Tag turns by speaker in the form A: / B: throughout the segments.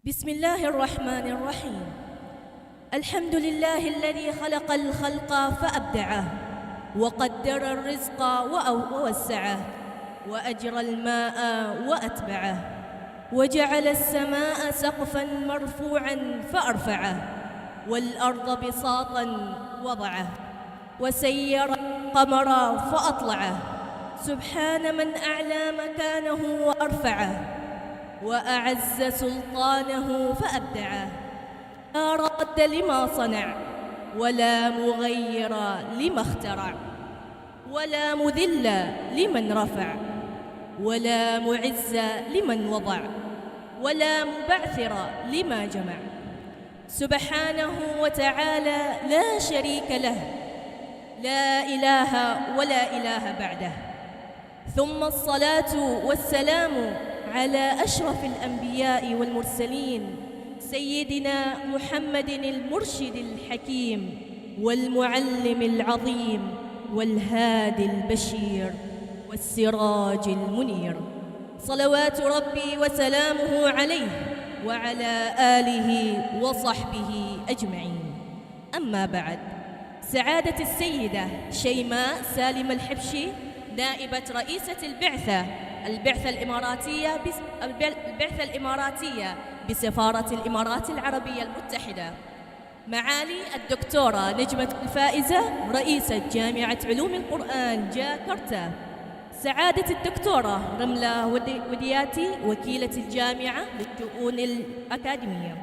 A: بسم الله الرحمن الرحيم. الحمد لله الذي خلق الخلق فأبدعه، وقدر الرزق ووسعه، وأجرى الماء وأتبعه، وجعل السماء سقفا مرفوعا فأرفعه، والأرض بساطا وضعه، وسير القمر فأطلعه. سبحان من أعلى مكانه وأرفعه، وأعز سلطانه فأبدعه. لا راد لما صنع، ولا مغير لما اخترع، ولا مذل لمن رفع، ولا معز لمن وضع، ولا مبعثر لما جمع. سبحانه وتعالى لا شريك له، لا إله ولا إله بعده. ثم الصلاة والسلام على أشرف الأنبياء والمرسلين، سيدنا محمد المرشد الحكيم والمعلم العظيم والهادي البشير والسراج المنير، صلوات ربي وسلامه عليه وعلى آله وصحبه أجمعين. أما بعد، سعادة السيدة شيماء سالم الحبشي، نائبة رئيسة البعثة الإماراتية بسفارة الإمارات العربية المتحدة، معالي الدكتورة نجمة الفائزة رئيسة جامعة علوم القرآن جاكرتا، سعادة الدكتورة رملة ودياتي وكيلة الجامعة للشؤون الأكاديمية،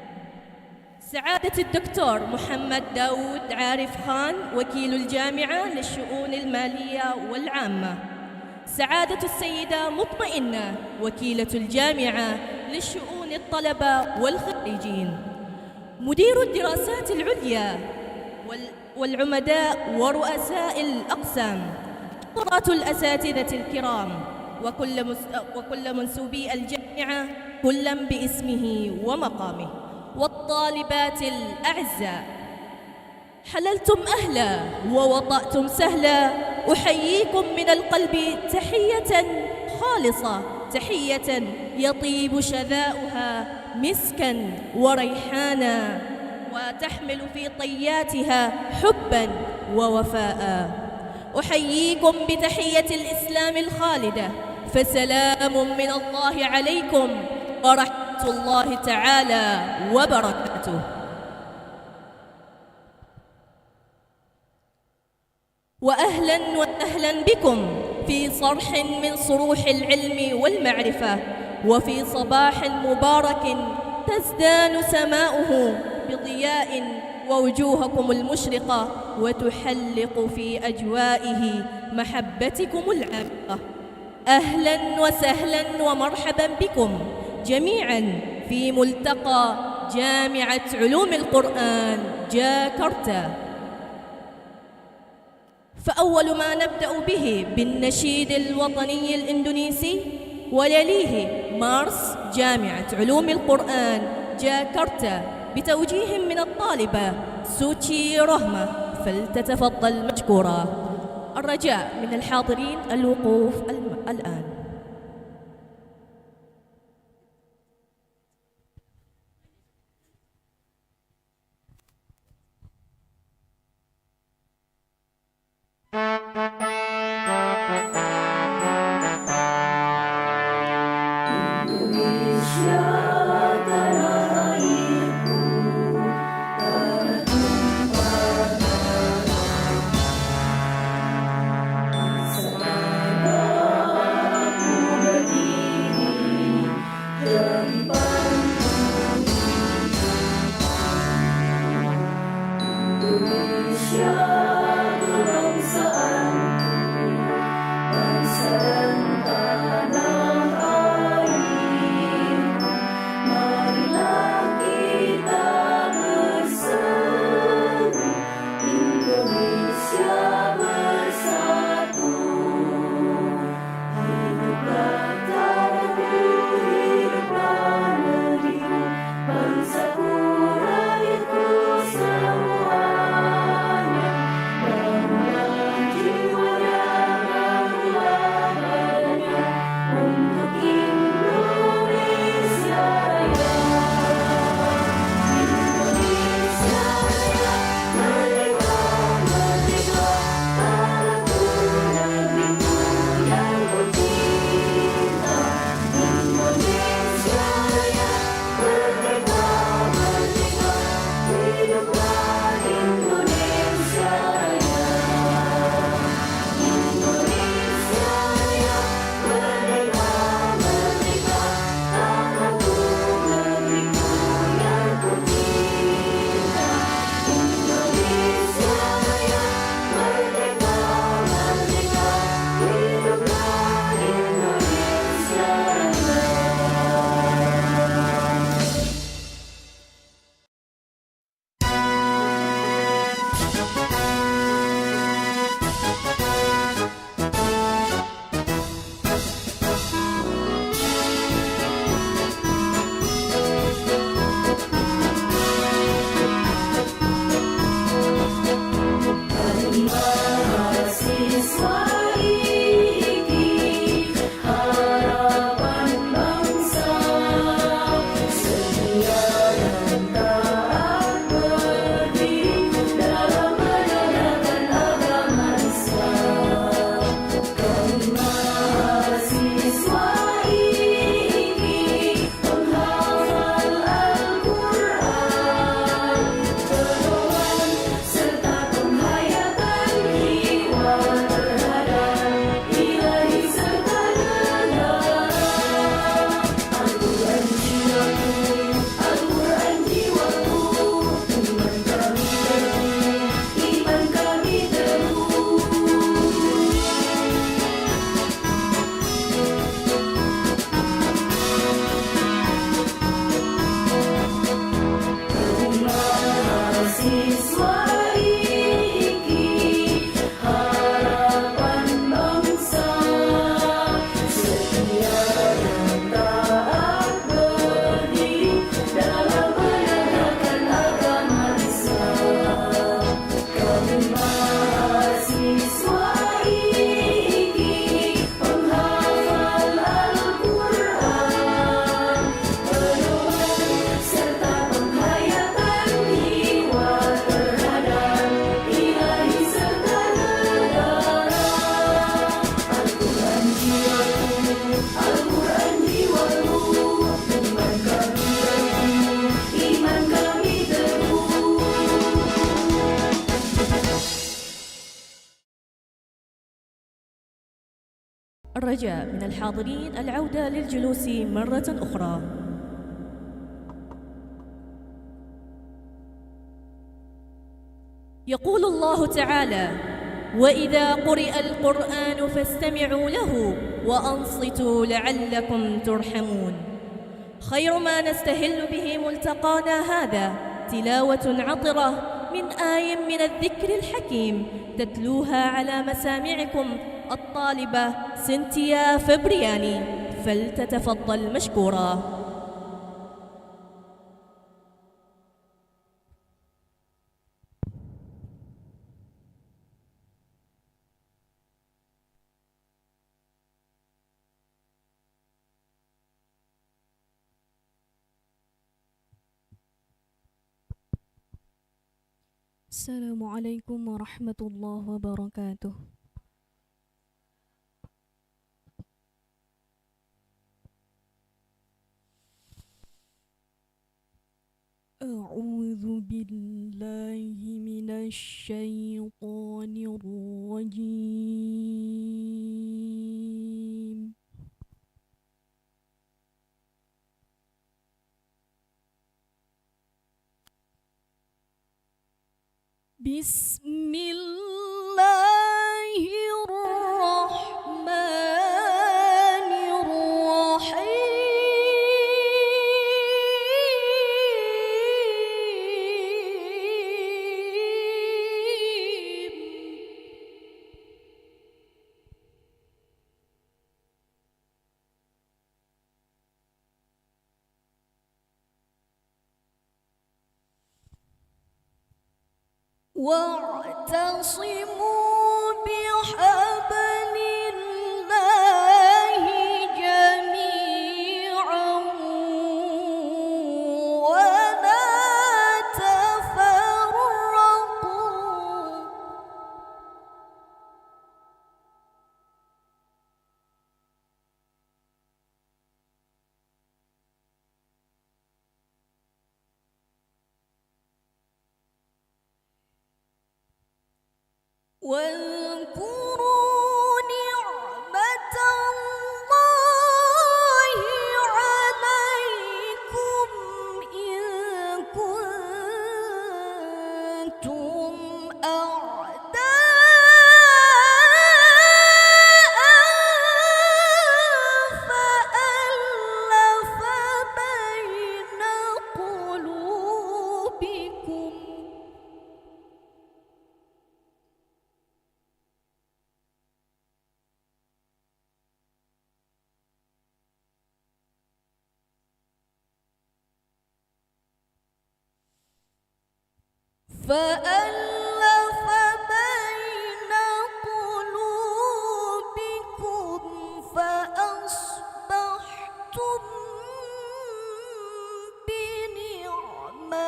A: سعادة الدكتور محمد داود عارف خان وكيل الجامعة للشؤون المالية والعامة، سعادة السيدة مطمئنة وكيلة الجامعة للشؤون الطلبة والخريجين، مدير الدراسات العليا والعمداء ورؤساء الأقسام، حضرات الأساتذة الكرام، وكل منسوبي الجامعة كلا باسمه ومقامه، والطالبات الأعزاء، حللتم أهلا ووطأتم سهلا. أحييكم من القلب تحية خالصة، تحية يطيب شذاؤها مسكا وريحانا، وتحمل في طياتها حبا ووفاء. أحييكم بتحية الإسلام الخالدة، فسلام من الله عليكم ورحمة الله تعالى وبركاته. وأهلا وأهلا بكم في صرح من صروح العلم والمعرفة، وفي صباح مبارك تزدان سماؤه بضياء ووجوهكم المشرقة وتحلق في أجوائه محبتكم العامقة. أهلا وسهلا ومرحبا بكم جميعا في ملتقى جامعة علوم القرآن جاكرتا. فأول ما نبدأ به بالنشيد الوطني الإندونيسي، ويليه مارس جامعة علوم القرآن جاكرتا بتوجيه من الطالبة سوتشي رحمة، فلتتفضل مشكورة. الرجاء من الحاضرين الوقوف الآن.
B: Indonesia kebangsaanku,
A: الرجاء من الحاضرين العودة للجلوس مرة أخرى. يقول الله تعالى: وإذا قرئ القرآن فاستمعوا له وأنصتوا لعلكم ترحمون. خير ما نستهل به ملتقانا هذا تلاوة عطرة من آي من الذكر الحكيم تتلوها على مسامعكم الطالبة سنتيا فبرياني، فلتتفضل مشكورة.
B: السلام عليكم ورحمة الله وبركاته. أعوذ بالله من الشيطان الرجيم. بسم الله الرحمن الرحيم. واعتصموا بحبل الله جميعا ولا تفرقوا. واذكروا نعمة الله عليكم إذ كنتم أعداء فألف بين قلوبكم فألف بين قلوبكم فأصبحتم بنعمته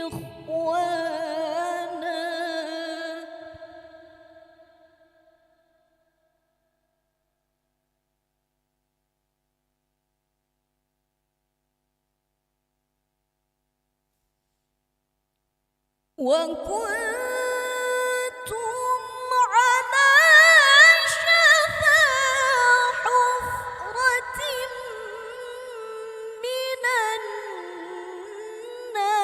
B: إخوانا. وكنتم على شفا حفرة من النار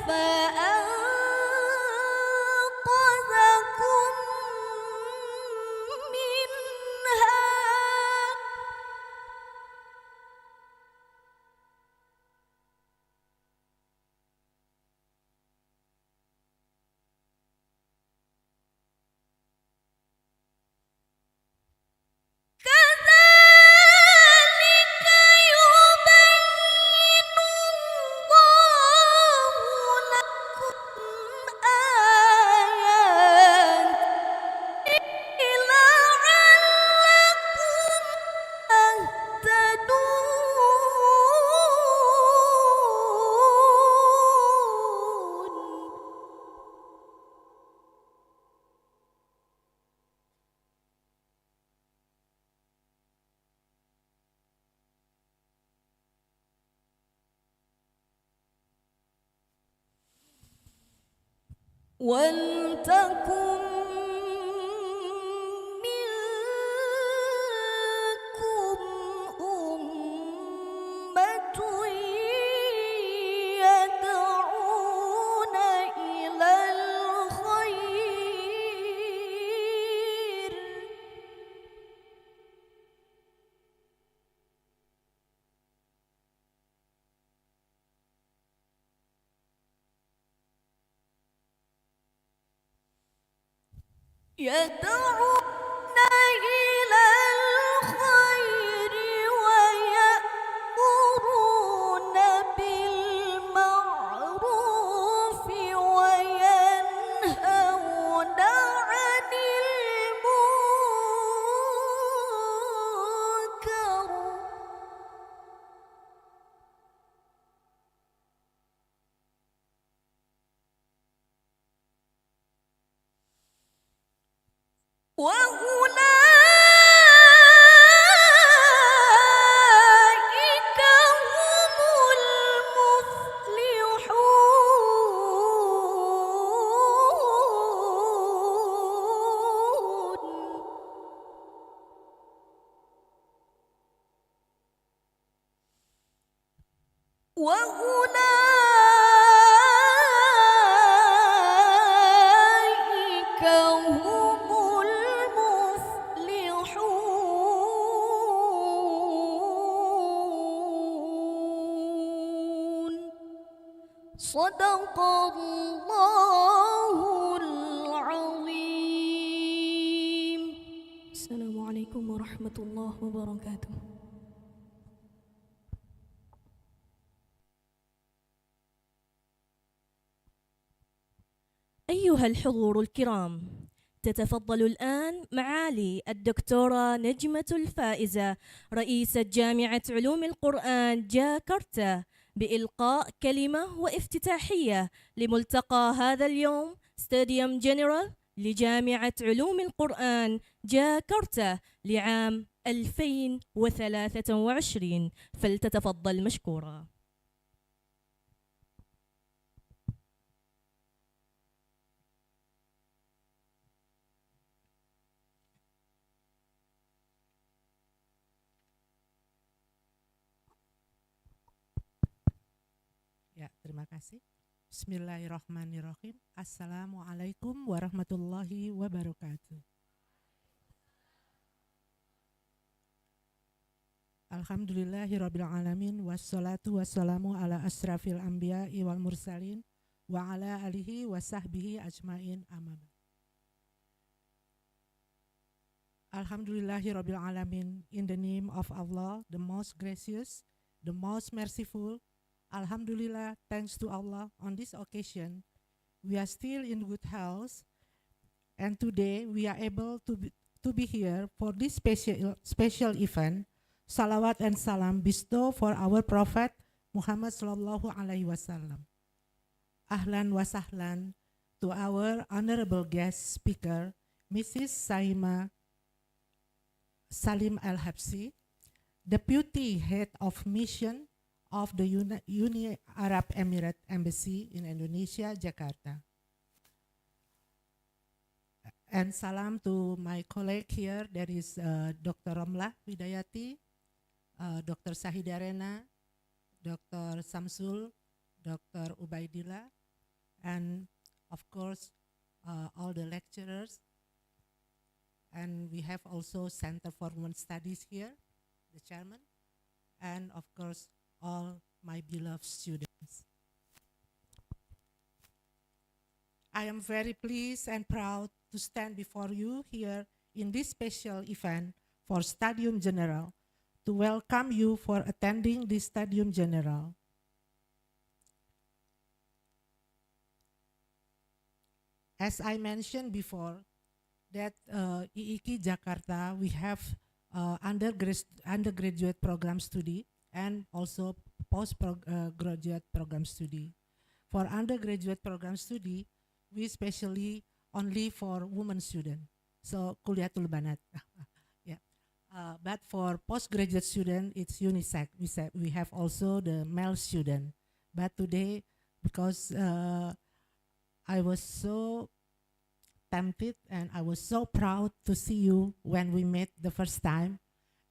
B: فأنقذكم منها. ولتكن منكم أمة يدعون إلى الخير يدعون إلى الخير ويأمرون بالمعروف وينهون عن المنكر وأولئك هم المفلحون وأولئك هم المفلحون صدق الله العظيم.
A: السلام عليكم ورحمة الله وبركاته. أيها الحضور الكرام، تتفضل الآن معالي الدكتورة نجمة الفائزة رئيسة جامعة علوم القرآن جاكرتا بإلقاء كلمة وافتتاحية لملتقى هذا اليوم ستاديوم جنرال لجامعة علوم القرآن جاكرتا لعام 2023، فلتتفضل مشكورة.
C: Ya, terima kasih. Bismillahirrahmanirrahim. Assalamualaikum warahmatullahi wabarakatuh. Alhamdulillahirabbil alamin wassalatu wassalamu ala asrafil anbiya'i wal mursalin wa ala alihi wa sahbihi ajmain amma ba'd. Alhamdulillahirabbil alamin, in the name of Allah, the most gracious, the most merciful. Alhamdulillah, thanks to Allah, on this occasion, we are still in good health, and today we are able to be here for this special event. Salawat and salam bestow for our Prophet Muhammad sallallahu alaihi wasallam. Ahlan wa sahlan to our honorable guest speaker, Mrs. Shaima Salim Al-Habsi, Deputy Head of Mission of the Uni Arab Emirates Embassy in Indonesia, Jakarta. And salam to my colleague here, there is Dr. Romlah Widayati, Dr. Sahida Rena, Dr. Samsul, Dr. Ubaidillah, and of course, all the lecturers. And we have also Center for Women Studies here, the chairman, and of course, all my beloved students. I am very pleased and proud to stand before you here in this special event for Studium General to welcome you for attending this Studium General. As I mentioned before, that IIQ Jakarta, we have undergraduate program study and also postgraduate program study. For undergraduate program study, we specially only for women student. So kuliatul banat. Yeah. But for postgraduate student, it's unisex. We have also the male student. But today, because I was so tempted and I was so proud to see you when we met the first time,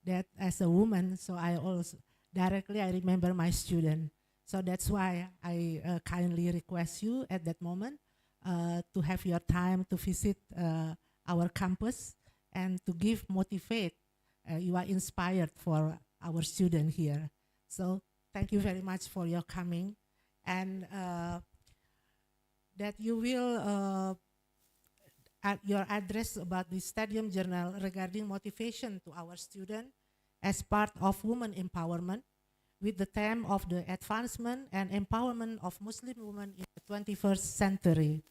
C: that as a woman, so I also directly I remember my student. So that's why I kindly request you at that moment to have your time to visit our campus and to motivate. You are inspired for our student here. So thank you very much for your coming, and that you will at your address about the Studium Journal regarding motivation to our student as part of women empowerment, with the theme of the advancement and empowerment of Muslim women in the 21st century.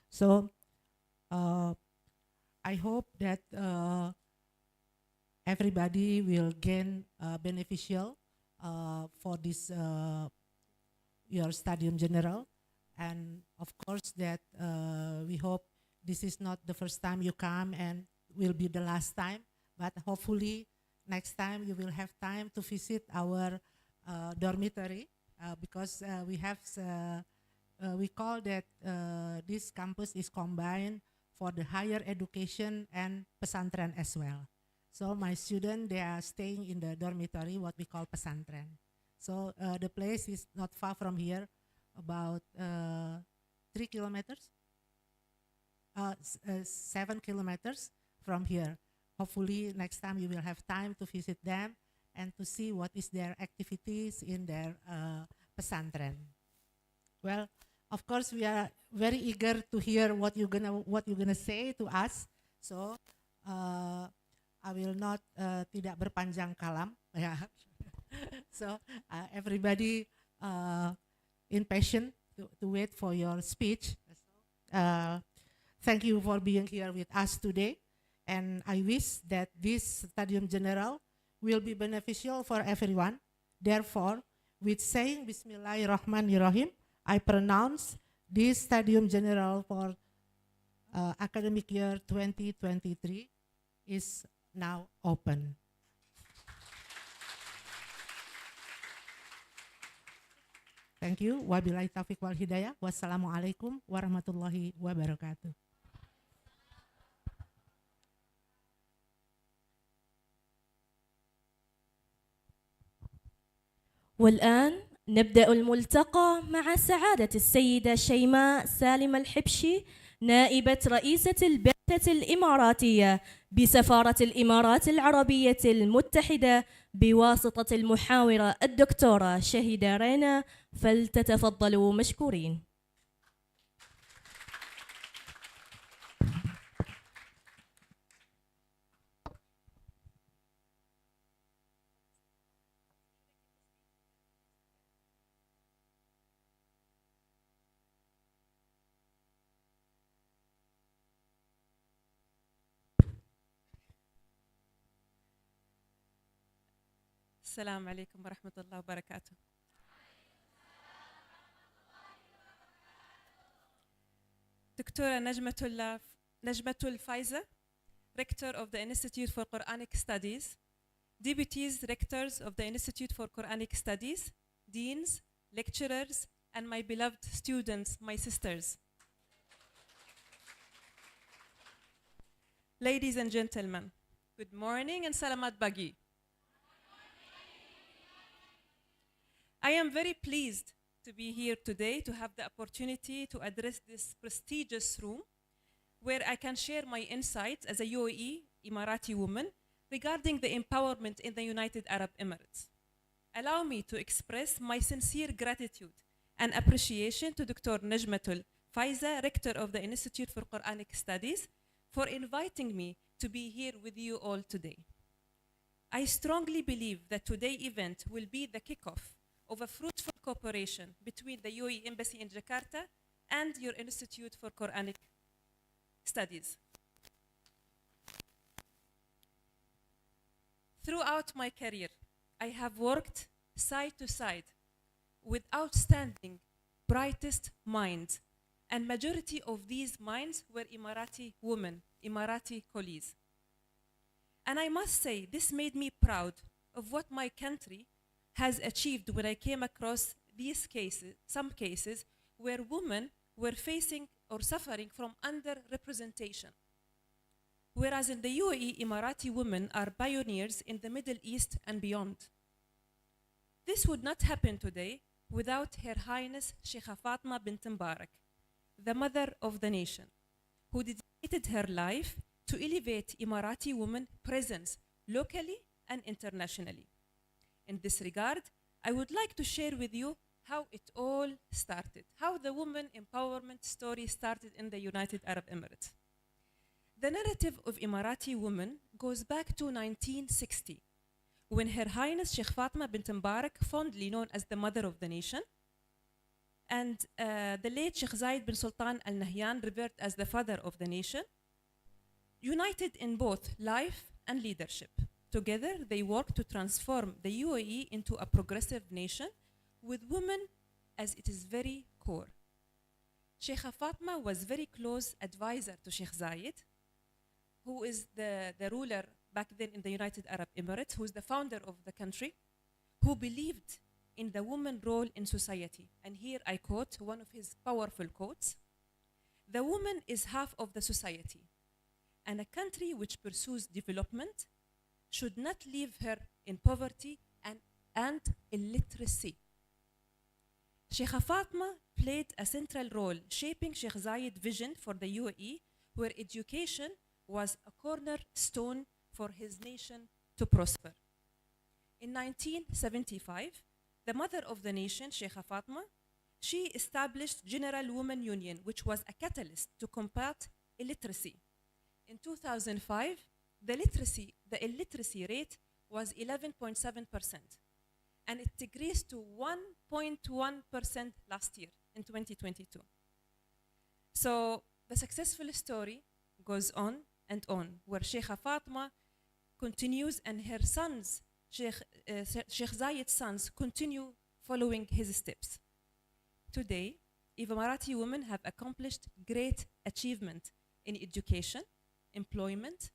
C: So I hope that everybody will gain beneficial for this your Studium General, and of course that we hope this is not the first time you come and will be the last time, but hopefully next time you will have time to visit our dormitory, because we have we call that this campus is combined for the higher education and pesantren as well. So my students, they are staying in the dormitory, what we call pesantren. So the place is not far from here, about 3 kilometers, 7 kilometers from here. Hopefully next time you will have time to visit them and to see what is their activities in their pesantren. Well, of course we are very eager to hear what you're gonna say to us. So I will not tidak berpanjang kalam. Yeah. So everybody impatient to wait for your speech. Thank you for being here with us today, and I wish that this Studium General will be beneficial for everyone. Therefore, with saying Bismillahirrahmanirrahim, I pronounce this Studium General for academic year 2023 is now open. Thank you. Wabillahi taufiq wal hidayah. Wassalamualaikum warahmatullahi wabarakatuh.
A: والآن نبدأ الملتقى مع سعادة السيدة شيماء سالم الحبشي، نائبة رئيسة البعثة الإماراتية بسفارة الإمارات العربية المتحدة بواسطة المحاورة الدكتورة شهيدة رينا، فلتتفضلوا مشكورين.
D: السلام عليكم ورحمة الله وبركاته. دكتورة نجمة الفايزة, Rector of the Institute for Quranic Studies, Deputies Rectors of the Institute for Quranic Studies, Deans, Lecturers, and my beloved students, my sisters. Ladies and gentlemen, good morning and salamat bagi. I am very pleased to be here today to have the opportunity to address this prestigious room where I can share my insights as a UAE Emirati woman regarding the empowerment in the United Arab Emirates. Allow me to express my sincere gratitude and appreciation to Dr. Najmatul Faiza, Rector of the Institute for Quranic Studies, for inviting me to be here with you all today. I strongly believe that today's event will be the kickoff of a fruitful cooperation between the UAE Embassy in Jakarta and your Institute for Quranic Studies. Throughout my career, I have worked side to side with outstanding, brightest minds, and majority of these minds were Emirati women, Emirati colleagues. And I must say, this made me proud of what my country has achieved when I came across these cases, some cases where women were facing or suffering from underrepresentation. Whereas in the UAE, Emirati women are pioneers in the Middle East and beyond. This would not happen today without Her Highness Sheikha Fatma bint Mbarak, the mother of the nation, who dedicated her life to elevate Emirati women presence locally and internationally. In this regard, I would like to share with you how it all started, how the woman empowerment story started in the United Arab Emirates. The narrative of Emirati women goes back to 1960, when Her Highness Sheikh Fatma bint Mbarak, fondly known as the mother of the nation, and the late Sheikh Zayed bin Sultan Al Nahyan, revered as the father of the nation, united in both life and leadership. Together, they worked to transform the UAE into a progressive nation with women as its very core. Sheikha Fatma was very close advisor to Sheikh Zayed, who is the ruler back then in the United Arab Emirates, who is the founder of the country, who believed in the woman role in society. And here I quote one of his powerful quotes: "The woman is half of the society, and a country which pursues development should not leave her in poverty and illiteracy." Sheikha Fatma played a central role shaping Sheikh Zayed's vision for the UAE, where education was a cornerstone for his nation to prosper. In 1975, the mother of the nation, Sheikha Fatma, she established Generale Women Union, which was a catalyst to combat illiteracy. In 2005, the illiteracy rate was 11.7%, and it decreased to 1.1% last year in 2022. So the successful story goes on and on, where Sheikha Fatma continues and her sons, Sheikh Zayed's sons, continue following his steps. Today, Emirati women have accomplished great achievement in education, employment,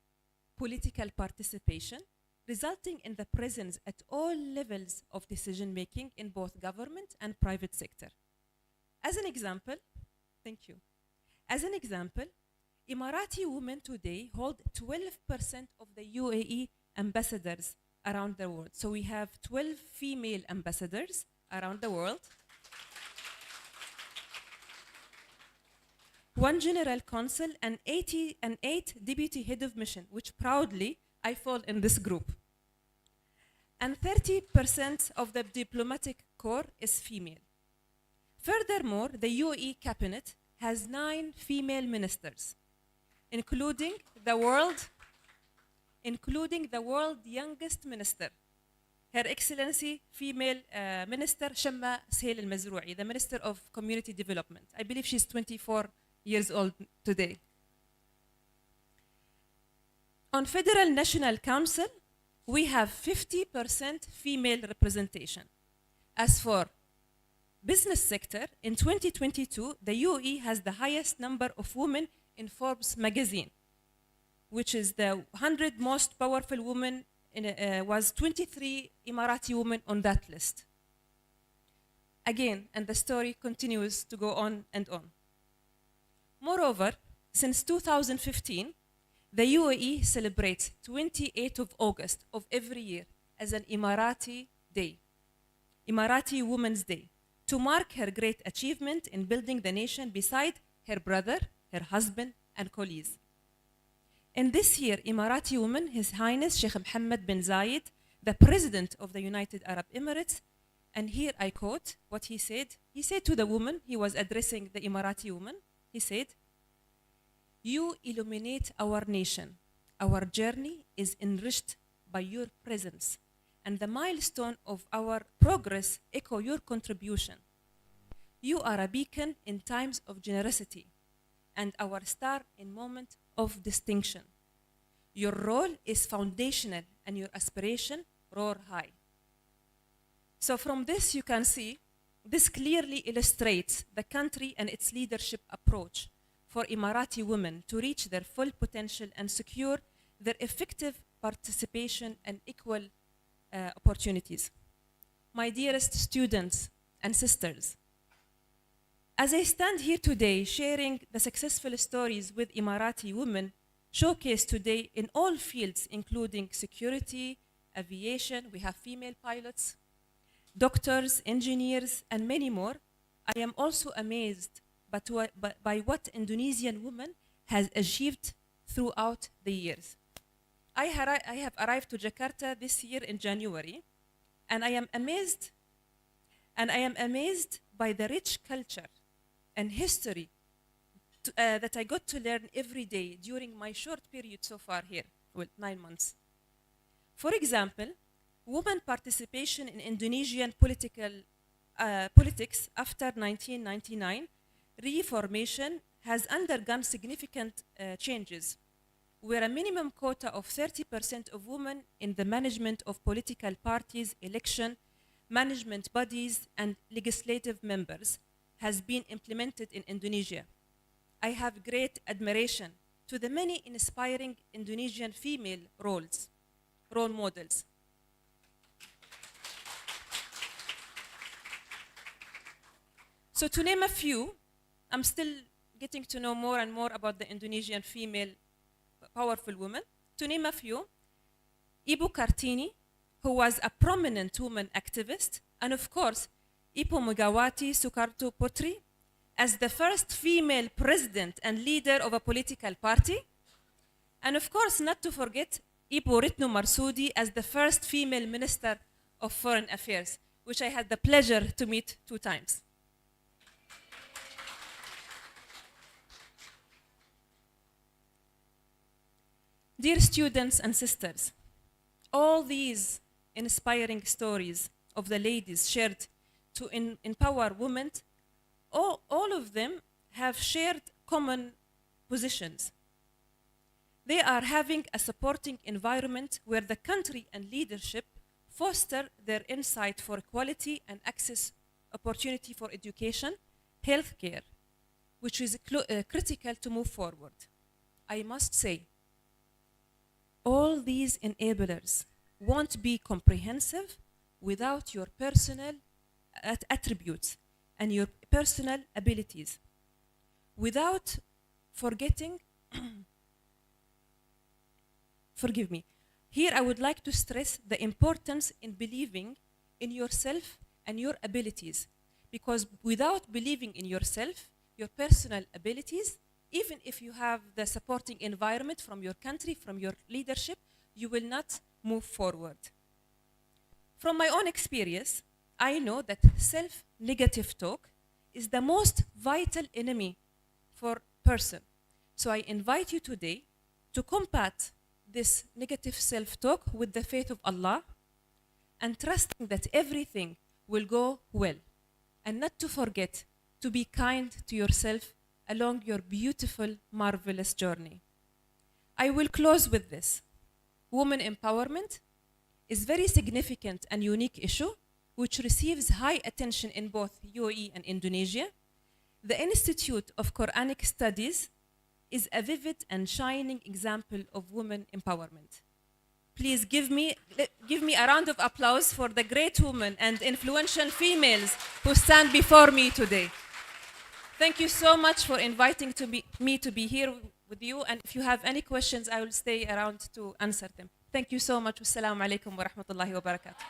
D: political participation, resulting in the presence at all levels of decision-making in both government and private sector. As an example, thank you. As an example, Emirati women today hold 12% of the UAE ambassadors around the world. So we have 12 female ambassadors around the world, one general consul, and 8 deputy head of mission, which proudly I fall in this group. And 30% of the diplomatic corps is female. Furthermore, the UAE cabinet has 9 female ministers, including the world's youngest minister, Her Excellency female Minister Shaima Al-Mazrou'i, the Minister of Community Development. I believe she's 24 years old today. On Federal National Council, we have 50% female representation. As for business sector, in 2022, the UAE has the highest number of women in Forbes magazine, which is the 100 most powerful women, was 23 Emirati women on that list. Again, and the story continues to go on and on. Moreover, since 2015, the UAE celebrates 28th of August of every year as an Emirati Day, Emirati Women's Day, to mark her great achievement in building the nation beside her brother, her husband, and colleagues. In this year, Emirati woman, His Highness Sheikh Mohammed bin Zayed, the President of the United Arab Emirates, and here I quote what he said. He said to the woman, he was addressing the Emirati woman, he said, "You illuminate our nation. Our journey is enriched by your presence, and the milestone of our progress echo your contribution. You are a beacon in times of generosity, and our star in moments of distinction. Your role is foundational, and your aspiration roar high." So from this you can see, this clearly illustrates the country and its leadership approach for Emirati women to reach their full potential and secure their effective participation and equal opportunities. My dearest students and sisters, As I stand here today sharing the successful stories with Emirati women showcased today in all fields, including security, aviation, we have female pilots, doctors, engineers, and many more, I am also amazed by what Indonesian women has achieved throughout the years. I have arrived to Jakarta this year in January, and I am amazed by the rich culture and history that I got to learn every day during my short period so far here, well, 9 months. For example, women participation in Indonesian politics after 1999 reformation has undergone significant changes, where a minimum quota of 30% of women in the management of political parties, election, management bodies, and legislative members has been implemented in Indonesia. I have great admiration to the many inspiring Indonesian female role models. So to name a few, I'm still getting to know more and more about the Indonesian female powerful women. To name a few, Ibu Kartini, who was a prominent woman activist, and of course, Ibu Megawati Soekarno Putri, as the first female president and leader of a political party, and of course, not to forget, Ibu Retno Marsudi as the first female minister of foreign affairs, which I had the pleasure to meet 2 times. Dear students and sisters, all these inspiring stories of the ladies shared to empower women, all of them have shared common positions. They are having a supporting environment where the country and leadership foster their insight for equality and access opportunity for education, healthcare, which is critical to move forward. I must say, all these enablers won't be comprehensive without your personal attributes and your personal abilities. Without forgetting, forgive me, here I would like to stress the importance in believing in yourself and your abilities, because without believing in yourself, your personal abilities, even if you have the supporting environment from your country, from your leadership, you will not move forward. From my own experience, I know that self-negative talk is the most vital enemy for person. So I invite you today to combat this negative self-talk with the faith of Allah and trusting that everything will go well. And not to forget to be kind to yourself along your beautiful, marvelous journey. I will close with this. Women empowerment is very significant and unique issue which receives high attention in both UAE and Indonesia. The Institute of Quranic Studies is a vivid and shining example of women empowerment. Please give me a round of applause for the great women and influential females who stand before me today. Thank you so much for inviting me to be here with you. And if you have any questions, I will stay around to answer them. Thank you so much. Wassalamu alaikum wa rahmatullahi wa barakatuh.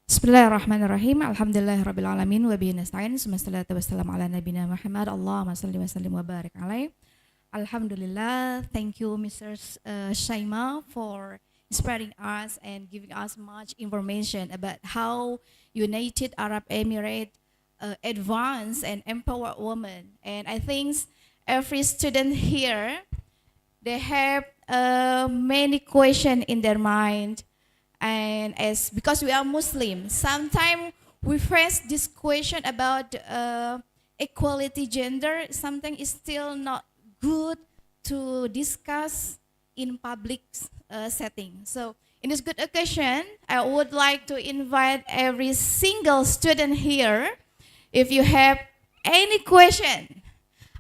E: Bismillahirrahmanirrahim. Alhamdulillahirabbil alamin wa bihi nasta'in. Wassalatu wassalamu ala nabiyina Muhammad. Allahumma shalli wa sallim wa barik alaih. Alhamdulillah. Thank you, Mrs. Shaima, for inspiring us and giving us much information about how United Arab Emirates advance and empower women. And I think every student here, they have many questions in their mind. And as because we are Muslim, sometimes we face this question about equality gender. Something is still not good to discuss in public setting. So in this good occasion, I would like to invite every single student here. If you have any question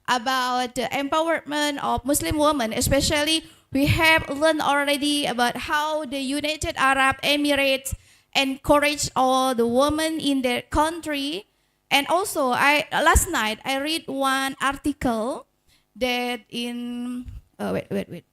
E: about the empowerment of Muslim women, especially we have learned already about how the United Arab Emirates encourage all the women in their country. And also, last night I read one article that in wait.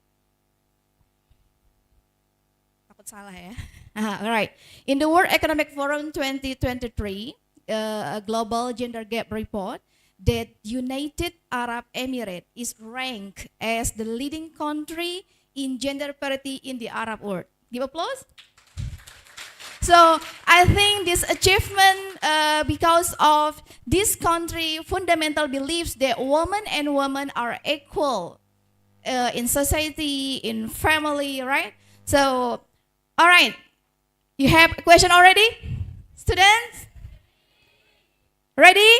E: Takut salah ya. All right. In the World Economic Forum 2023, a global gender gap report, that United Arab Emirates is ranked as the leading country in gender parity in the Arab world. Give applause. So I think this achievement because of this country fundamental beliefs that women and women are equal in society, in family, right? So, all right, you have a question already, students? Ready?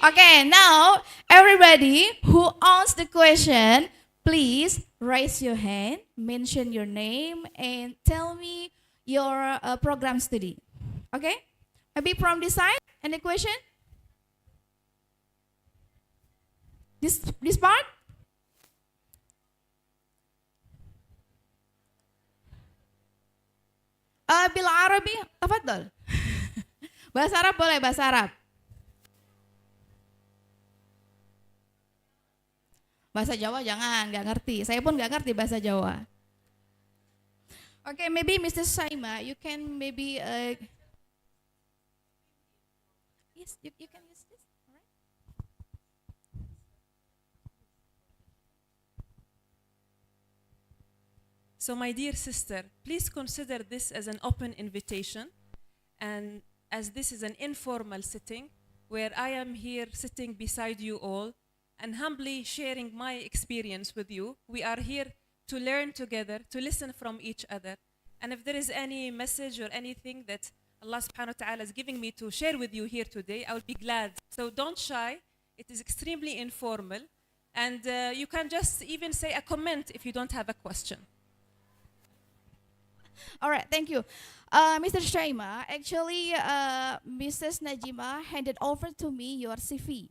E: Okay, now everybody who asks the question, please raise your hand, mention your name, and tell me your program study. Okay? Maybe from this side, any question? This part? Bil Arabi, tafadhol. Bahasa Arab boleh, bahasa Arab. Bahasa Jawa jangan, nggak ngerti. Saya pun nggak ngerti bahasa Jawa. Okay, maybe Mr. Shaima, you can maybe yes, you can use this. All right.
D: So my dear sister, please consider this as an open invitation, and as this is an informal sitting where I am here sitting beside you all and humbly sharing my experience with you. We are here to learn together, to listen from each other. And if there is any message or anything that Allah subhanahu wa ta'ala is giving me to share with you here today, I will be glad. So don't shy. It is extremely informal. And you can just even say a comment if you don't have a question.
E: All right, thank you. Mr. Shaima, actually, Mrs. Najima handed over to me your CV.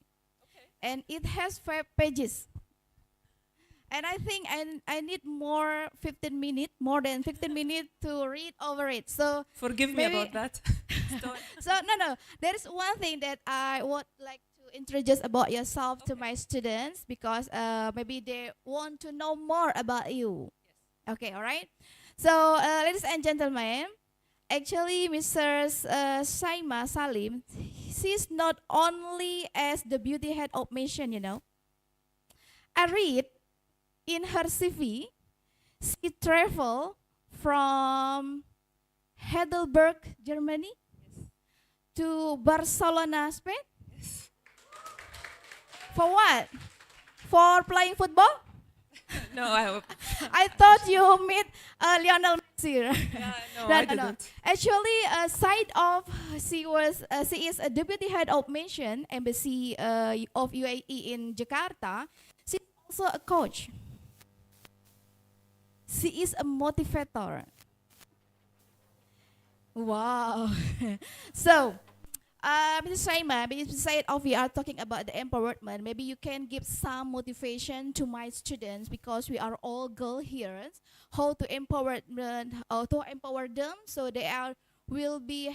E: And it has 5 pages. And I think I need more than 15 minutes to read over it. So
D: forgive me about that.
E: So no, there is one thing that I would like to introduce about yourself to my students, because maybe they want to know more about you. Yes. Okay, all right. So ladies and gentlemen, actually Mr. Shaima Salim, she's not only as the beauty head of mission, you know. I read in her CV, she traveled from Heidelberg, Germany, to Barcelona, Spain.
D: Yes.
E: For what? For playing football?
D: No, I hope.
E: I thought you meet Lionel Messi.
D: No, I didn't.
E: Actually, side of she is a deputy head of mission embassy of UAE in Jakarta. She's also a coach. She is a motivator. Wow. So, Mrs. Shaima, beside of we are talking about the empowerment, maybe you can give some motivation to my students, because we are all girls here. How to empower them so they will be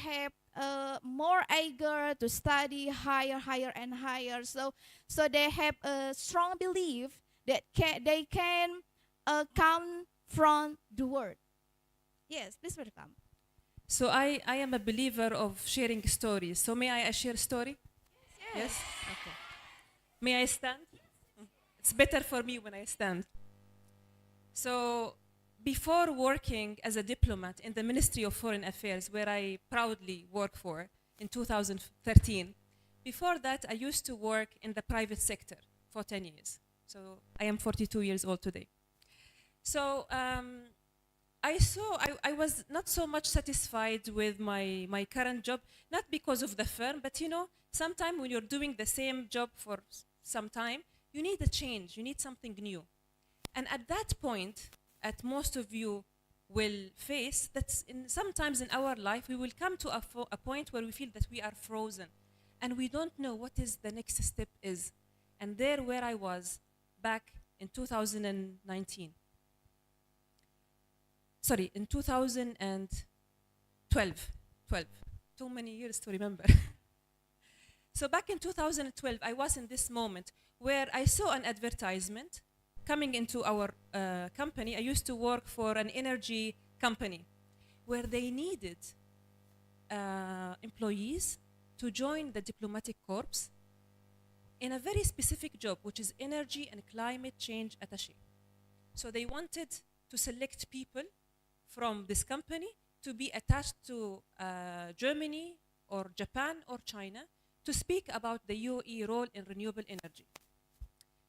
E: more eager to study higher and higher. So they have a strong belief that they can come from the word. Yes, please welcome.
D: So I am a believer of sharing stories. So may I share a story? Yes? Okay. May I stand? It's better for me when I stand. So before working as a diplomat in the Ministry of Foreign Affairs, where I proudly work for in 2013, before that I used to work in the private sector for 10 years. So I am 42 years old today. So I was not so much satisfied with my current job, not because of the firm, but you know, sometimes when you're doing the same job for some time, you need a change, you need something new. And at that point, at most of you will face, that sometimes in our life we will come to a point where we feel that we are frozen and we don't know what is the next step is. And there where I was back in 2019. Sorry, in 2012. 12. Too many years to remember. So back in 2012, I was in this moment where I saw an advertisement coming into our company. I used to work for an energy company where they needed employees to join the diplomatic corps in a very specific job, which is energy and climate change attaché. So they wanted to select people from this company to be attached to Germany or Japan or China to speak about the UAE role in renewable energy.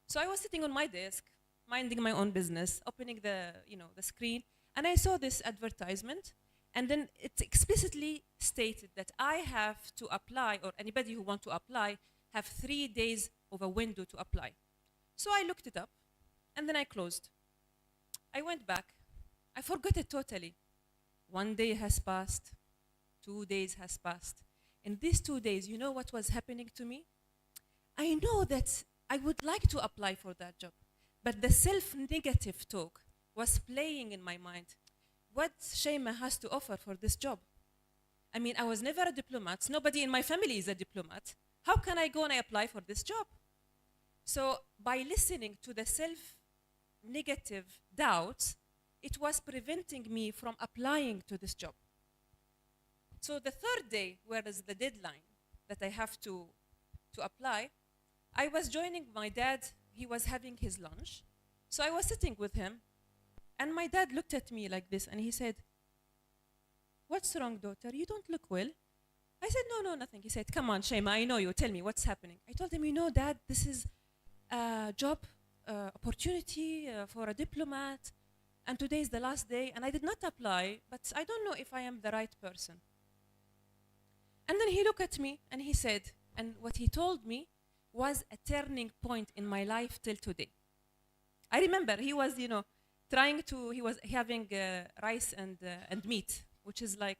D: So I was sitting on my desk, minding my own business, opening the screen, and I saw this advertisement, and then it explicitly stated that I have to apply, or anybody who wants to apply, have 3 days of a window to apply. So I looked it up, and then I closed. I went back. I forgot it totally. 1 day has passed. 2 days has passed. In these 2 days, you know what was happening to me? I know that I would like to apply for that job, but the self-negative talk was playing in my mind. What Shaima has to offer for this job? I mean, I was never a diplomat. Nobody in my family is a diplomat. How can I go and I apply for this job? So by listening to the self-negative doubts, it was preventing me from applying to this job. So the third day, where is the deadline that I have to apply, I was joining my dad. He was having his lunch. So I was sitting with him, and my dad looked at me like this, and he said, "What's wrong, daughter? You don't look well." I said, "No, nothing." He said, "Come on, Shaima, I know you. Tell me what's happening." I told him, Dad, this is a job opportunity for a diplomat, and today is the last day, and I did not apply, but I don't know if I am the right person." And then he looked at me, and he said, and what he told me was a turning point in my life till today. I remember he was, he was having rice and meat, which is like,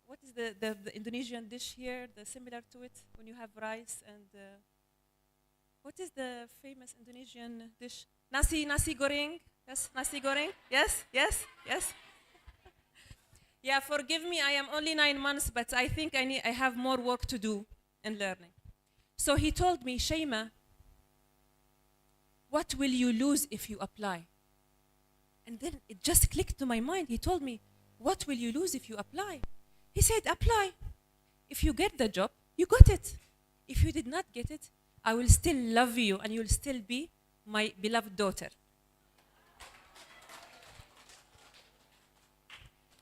D: what is the Indonesian dish here, similar to it, when you have rice and, what is the famous Indonesian dish? Nasi goreng? Yes, nasi goreng? Yes. Yeah, forgive me, I am only 9 months, but I think I have more work to do in learning. So he told me, "Shaima, what will you lose if you apply?" And then it just clicked to my mind. He told me, "What will you lose if you apply?" He said, "Apply. If you get the job, you got it. If you did not get it, I will still love you and you will still be my beloved daughter."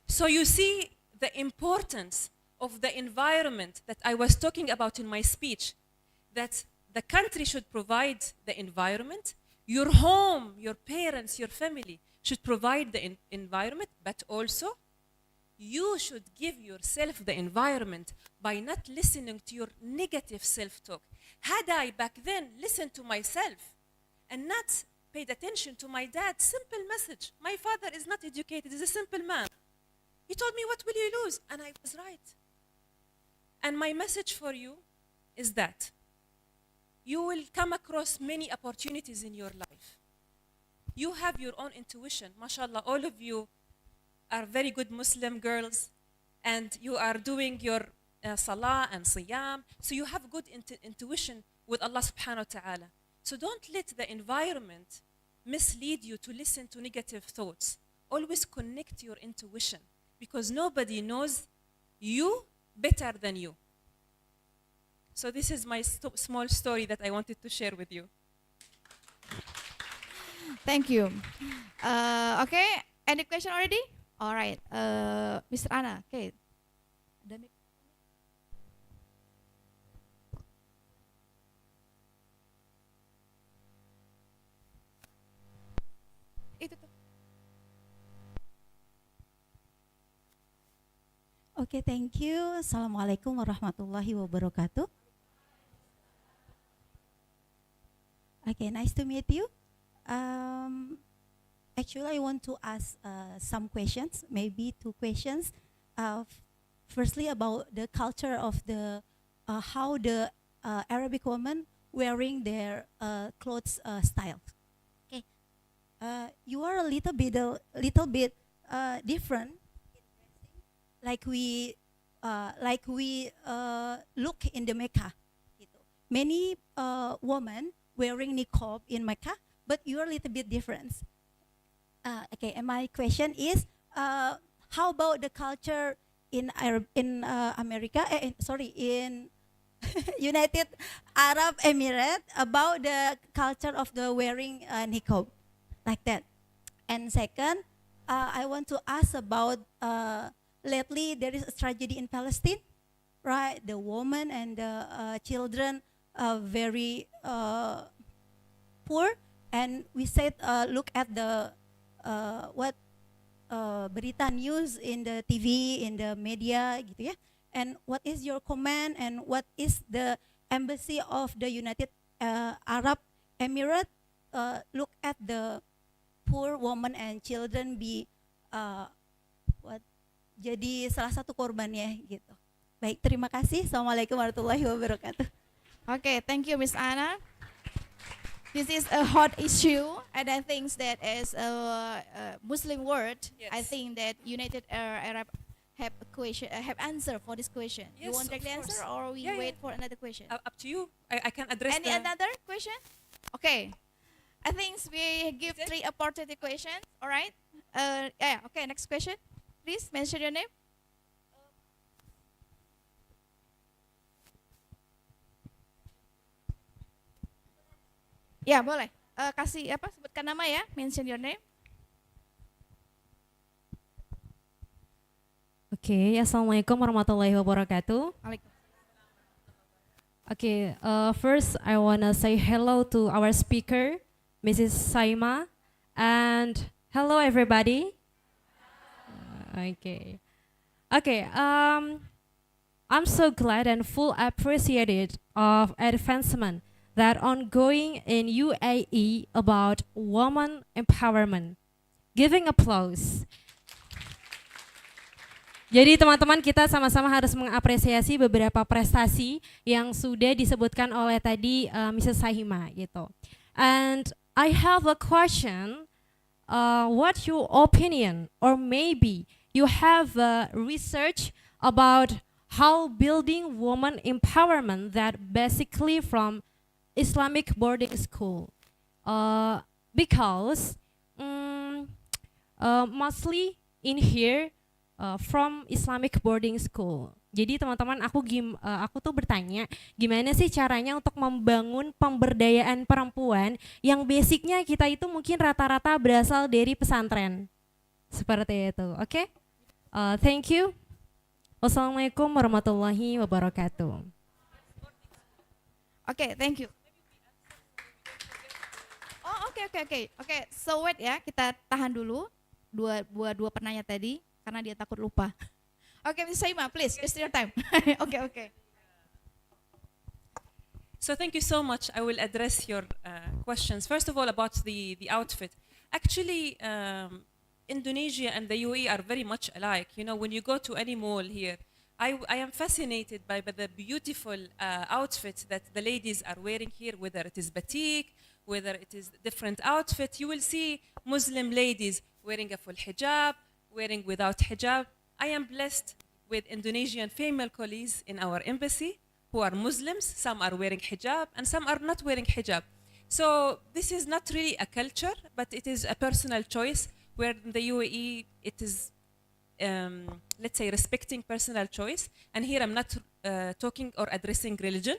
D: So you see the importance of the environment that I was talking about in my speech, that the country should provide the environment, your home, your parents, your family should provide the environment, but also you should give yourself the environment by not listening to your negative self-talk. Had I back then listened to myself and not paid attention to my dad's simple message, my father is not educated, he's a simple man. He told me, "What will you lose?" And I was right. And my message for you is that you will come across many opportunities in your life. You have your own intuition. MashaAllah, all of you are very good Muslim girls, and you are doing your salah and siyam. So you have good intuition with Allah subhanahu wa ta'ala. So don't let the environment mislead you to listen to negative thoughts. Always connect your intuition, because nobody knows you better than you. So this is my small story that I wanted to share with you.
E: Thank you. Okay, any question already? All right, Mr. Anna, okay. Itu tuh.
F: Okay, thank you. Assalamualaikum warahmatullahi wabarakatuh. Okay, nice to meet you. Actually, I want to ask some questions, maybe two questions. Firstly, about the culture of the how the Arabic women wearing their clothes style. Okay, you are a little bit different, like we look in the Mecca. Gitu. Many women wearing niqab in Mecca, but you are a little bit different. Okay, and my question is, how about the culture in America? In United Arab Emirates, about the culture of the wearing niqab, like that. And second, I want to ask about lately there is a tragedy in Palestine, right? The women and the children are very poor, and we said look at the berita news in the TV, in the media, gitu ya. And what is your comment, and what is the embassy of the United Arab Emirates look at the poor women and children be jadi salah satu korbannya gitu. Baik, terima kasih. Assalamualaikum warahmatullahi wabarakatuh.
E: Okay, thank you, Miss Anna. This is a hot issue, and I think that as a Muslim world,
D: Yes.
E: I think that United Arab have a question, have answer for this question. You
D: Yes,
E: want to take
D: of
E: the answer,
D: course.
E: or we
D: Yeah,
E: wait
D: yeah.
E: for another question?
D: Up to you. I can address
E: Any another question? Okay, I think we give
D: Is it?
E: 3 opportunity questions. All right. Yeah. Okay. Next question. Please mention your name. Ya, boleh. Kasih apa? Sebutkan nama ya. Mention your name.
G: Okay, assalamualaikum warahmatullahi wabarakatuh.
E: Waalaikumsalam.
G: Okay, first I wanna say hello to our speaker, Mrs. Shaima, and hello everybody. Okay. I'm so glad and full appreciated of advancement that ongoing in UAE about woman empowerment. Giving applause. Jadi teman-teman, kita sama-sama harus mengapresiasi beberapa prestasi yang sudah disebutkan oleh tadi Mrs. Shaima gitu. And I have a question, what your opinion, or maybe you have research about how building woman empowerment that basically from Islamic boarding school, because mostly in here from Islamic boarding school. Jadi teman-teman, aku tuh bertanya, gimana sih caranya untuk membangun pemberdayaan perempuan yang basicnya kita itu mungkin rata-rata berasal dari pesantren. Seperti itu, oke? Thank you. Wassalamualaikum warahmatullahi wabarakatuh.
E: Okay, thank you. Oh, oke. So wait ya, kita tahan dulu dua penanya tadi karena dia takut lupa. Oke, Miss Shaima, please, it's your time. Okay.
D: So thank you so much. I will address your questions. First of all, about the outfit. Actually, Indonesia and the UAE are very much alike. You know, when you go to any mall here, I am fascinated by the beautiful outfits that the ladies are wearing here, whether it is batik, whether it is different outfit. You will see Muslim ladies wearing a full hijab, wearing without hijab. I am blessed with Indonesian female colleagues in our embassy who are Muslims. Some are wearing hijab and some are not wearing hijab. So this is not really a culture, but it is a personal choice where in the UAE it is, let's say, respecting personal choice. And here I'm not talking or addressing religion,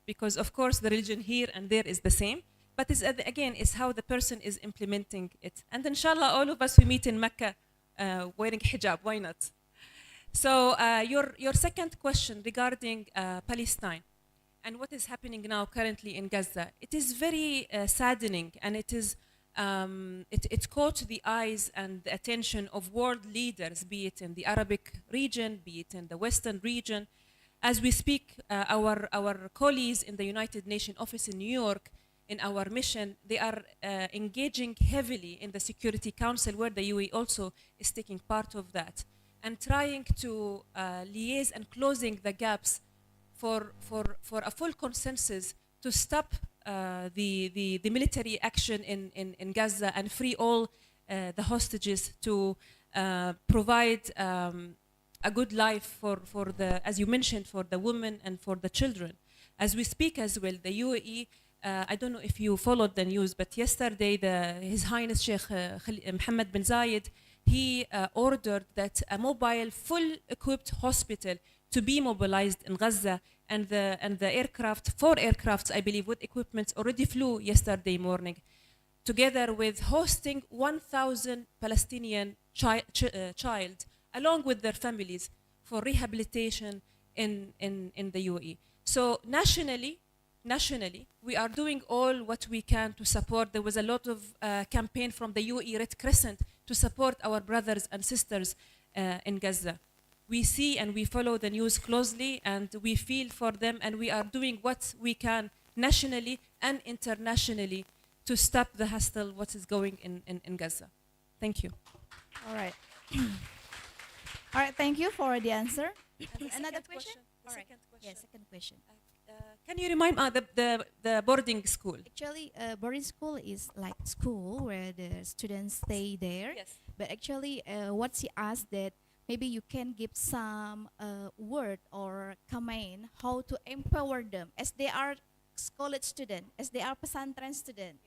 D: because of course the religion here and there is the same. But it's, again, it's how the person is implementing it. And inshallah, all of us we meet in Mecca wearing hijab, why not? So your second question regarding Palestine and what is happening now currently in Gaza, it is very saddening, and it is it caught the eyes and the attention of world leaders, be it in the Arabic region, be it in the Western region. As we speak, our colleagues in the United Nations office in New York, in our mission, they are engaging heavily in the Security Council, where the UAE also is taking part of that, and trying to liaise and closing the gaps for a full consensus to stop the military action in Gaza and free all the hostages, to provide a good life for the, as you mentioned, for the women and for the children. As we speak as well, the UAE, I don't know if you followed the news, but yesterday His Highness Sheikh Mohammed bin Zayed, he ordered that a mobile, full-equipped hospital to be mobilized in Gaza, and the aircraft, 4 aircrafts, I believe, with equipment already flew yesterday morning, together with hosting 1,000 Palestinian child, along with their families, for rehabilitation in the UAE. So nationally, we are doing all what we can to support. There was a lot of campaign from the UAE Red Crescent to support our brothers and sisters in Gaza. We see and we follow the news closely, and we feel for them, and we are doing what we can nationally and internationally to stop the hostile what is going in Gaza. Thank you.
E: All right. All right, thank you for the answer. Another
D: Second
E: question?
D: The
E: All right.
D: second question.
E: Yes, second question.
D: Can you remind the boarding school?
E: Actually, boarding school is like school where the students stay there.
D: Yes.
E: But actually, what she asked that maybe you can give some word or comment how to empower them as they are college student, as they are pesantren student.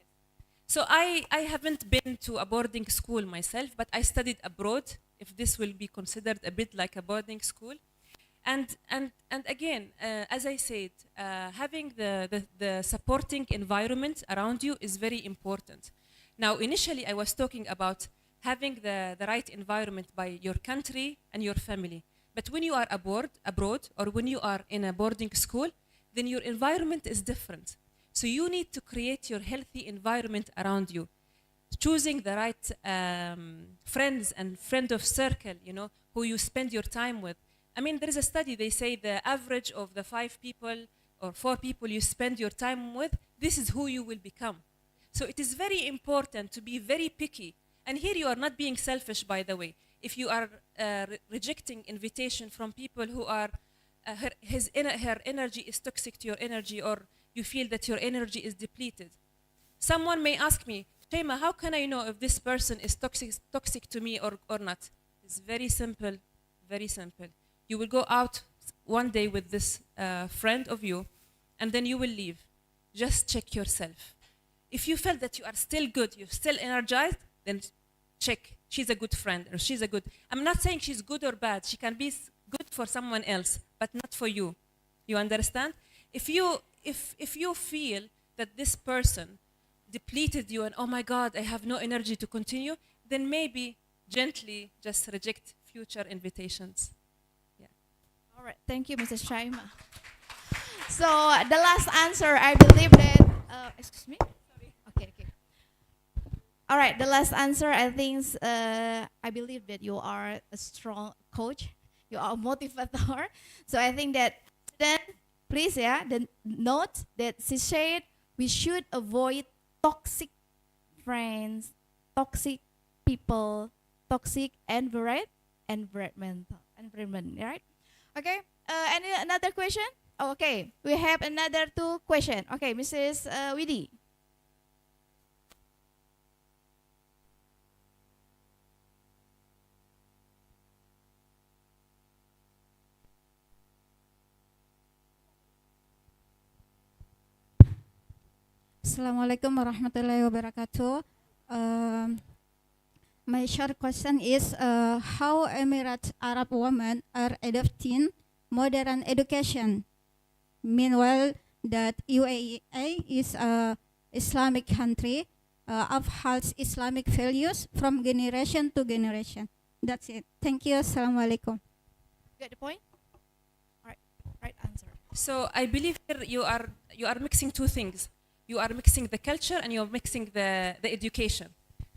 D: So I haven't been to a boarding school myself, but I studied abroad, if this will be considered a bit like a boarding school. And again, as I said, having the supporting environment around you is very important. Now, initially I was talking about having the right environment by your country and your family. But when you are abroad, or when you are in a boarding school, then your environment is different. So you need to create your healthy environment around you, choosing the right friends and friend of circle, you know, who you spend your time with. I mean, there is a study, they say the average of the 5 people or 4 people you spend your time with, this is who you will become. So it is very important to be very picky. And here you are not being selfish, by the way. If you are rejecting invitation from people who are, her energy is toxic to your energy, or you feel that your energy is depleted. Someone may ask me, Shaima, how can I know if this person is toxic to me or not? It's very simple, very simple. You will go out one day with this friend of you, and then you will leave. Just check yourself. If you felt that you are still good, you're still energized, then check. She's a good friend, or she's a good. I'm not saying she's good or bad. She can be good for someone else, but not for you. You understand? If you feel that this person depleted you and, oh my God, I have no energy to continue, then maybe gently just reject future invitations. Yeah.
E: All right, thank you, Mrs. Shaima. So the last answer, I believe that, excuse me? Sorry. Okay. All right, the last answer, I think, I believe that you are a strong coach. You are a motivator. So I think that then, please, the note that she said, we should avoid toxic friends, toxic people, toxic environment, right? Okay, another question? Okay, we have another 2 questions. Okay, Mrs. Widi.
H: Assalamualaikum warahmatullahi wabarakatuh. My short question is how Emirates Arab women are adopting modern education. Meanwhile, that UAE is an Islamic country, upholds Islamic values from generation to generation. That's it. Thank you. Assalamualaikum.
E: Get the point? All right, right answer.
D: So I believe here you are mixing 2 things. You are mixing the culture and you're mixing the education.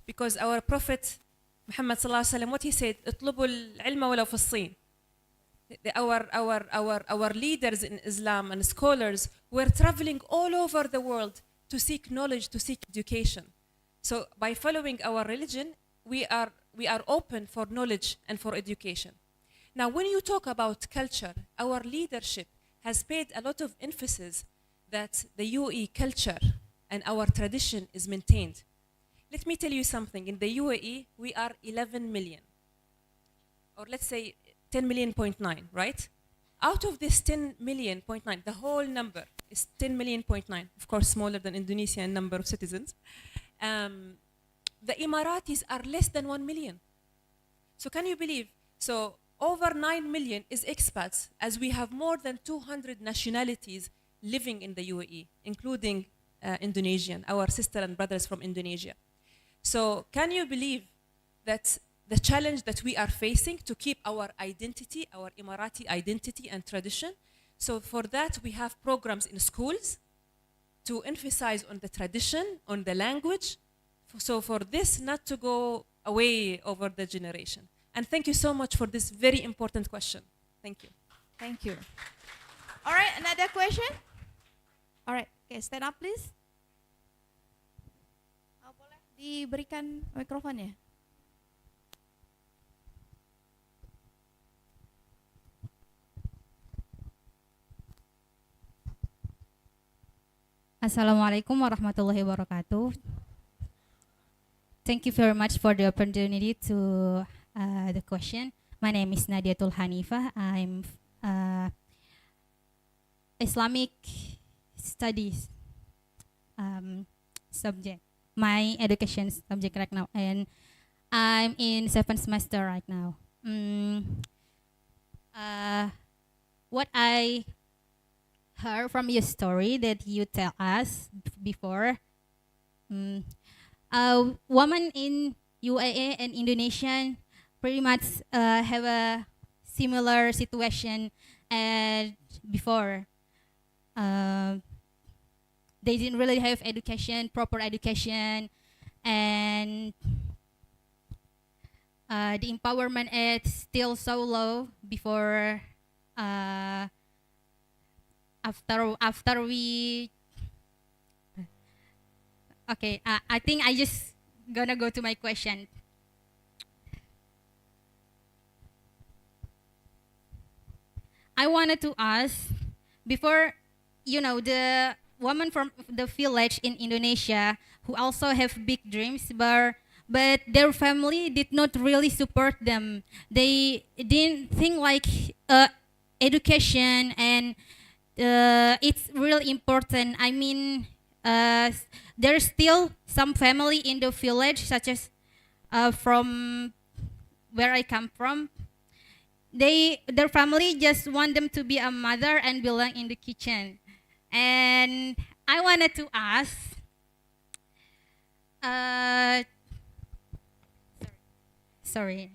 D: Because our Prophet Muhammad sallallahu alaihi wasallam, what he said, اطلبوا العلم ولو في الصين. Our leaders in Islam and scholars were traveling all over the world, to seek knowledge, to seek education. So by following our religion, we are open for knowledge and for education. Now, when you talk about culture, our leadership has paid a lot of emphasis that the UAE culture and our tradition is maintained. Let me tell you something. In the UAE, we are 11 million, or let's say 10 million.9, right? Out of this 10 million.9, the whole number is 10 million.9, of course smaller than Indonesia in number of citizens. The Emiratis are less than 1 million. So can you believe? So over 9 million is expats, as we have more than 200 nationalities living in the UAE, including Indonesian, our sister and brothers from Indonesia. So can you believe that the challenge that we are facing to keep our identity, our Emirati identity and tradition? So for that, we have programs in schools to emphasize on the tradition, on the language. So for this not to go away over the generation. And thank you so much for this very important question. Thank you.
E: Thank you. All right, another question? All right, okay, stand up please. Boleh diberikan mikrofonnya?
I: Assalamualaikum warahmatullahi wabarakatuh. Thank you very much for the opportunity to the question. My name is Nadiatul Hanifah. I'm Islamic Studies subject. My education subject right now, and I'm in 7th semester right now. What I heard from your story that you tell us before, women in UAE and Indonesia pretty much have a similar situation as before. They didn't really have education, proper education, and the empowerment is still so low before after we okay, I think I just gonna go to my question. I wanted to ask, before, you know, the women from the village in Indonesia who also have big dreams, but their family did not really support them. They didn't think like education and it's really important. I mean, there's still some family in the village, such as from where I come from. Their family just want them to be a mother and belong in the kitchen. And I wanted to ask, sorry.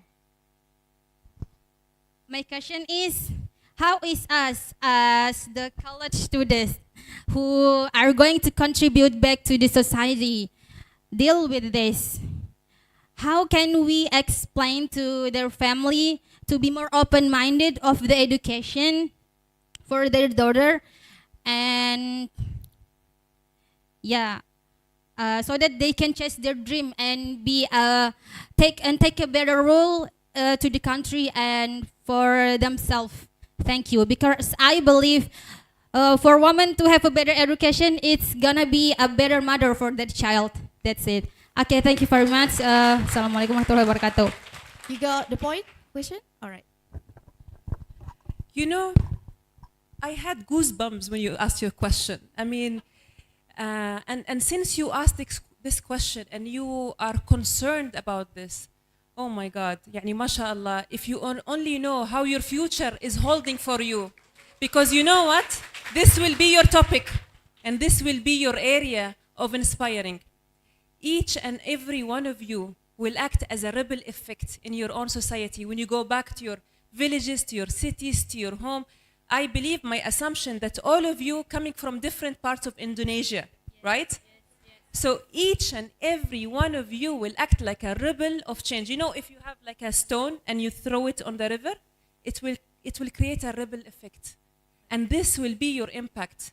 I: My question is, how is us as the college students who are going to contribute back to the society deal with this? How can we explain to their family to be more open-minded of the education for their daughter, and yeah, so that they can chase their dream and be take a better role to the country and for themselves. Thank you. Because I believe for women to have a better education, it's gonna be a better mother for that child. That's it. Okay, thank you very much. Assalamualaikum warahmatullahi wabarakatuh.
E: You got the point? Question? All right.
D: You know, I had goosebumps when you asked your question. I mean, and since you asked this question and you are concerned about this, oh my God, يعني mashallah, if you only know how your future is holding for you, because you know what? This will be your topic and this will be your area of inspiring. Each and every one of you will act as a ripple effect in your own society. When you go back to your villages, to your cities, to your home, I believe my assumption that all of you coming from different parts of Indonesia, right? Yes. So each and every one of you will act like a ripple of change. You know, if you have like a stone and you throw it on the river, it will create a ripple effect. And this will be your impact.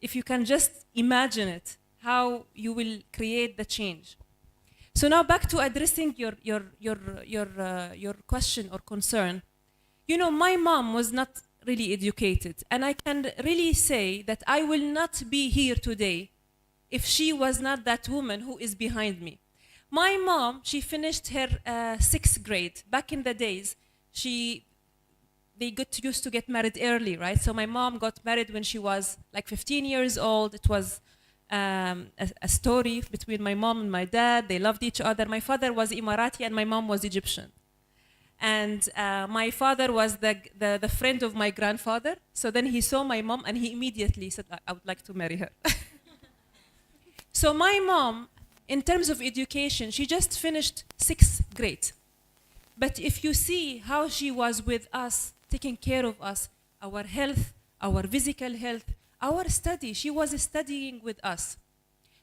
D: if you can just imagine it, how you will create the change. So now back to addressing your question or concern. You know, my mom was not really educated, and I can really say that I will not be here today if she was not that woman who is behind me. My mom, she finished her 6th grade. Back in the days, they used to get married early, right? So my mom got married when she was like 15 years old. It was a story between my mom and my dad. They loved each other. My father was Emirati and my mom was Egyptian. And my father was the friend of my grandfather. So then he saw my mom and he immediately said, I would like to marry her. So my mom, in terms of education, she just finished 6th grade. But if you see how she was with us, taking care of us, our health, our physical health, our study, she was studying with us.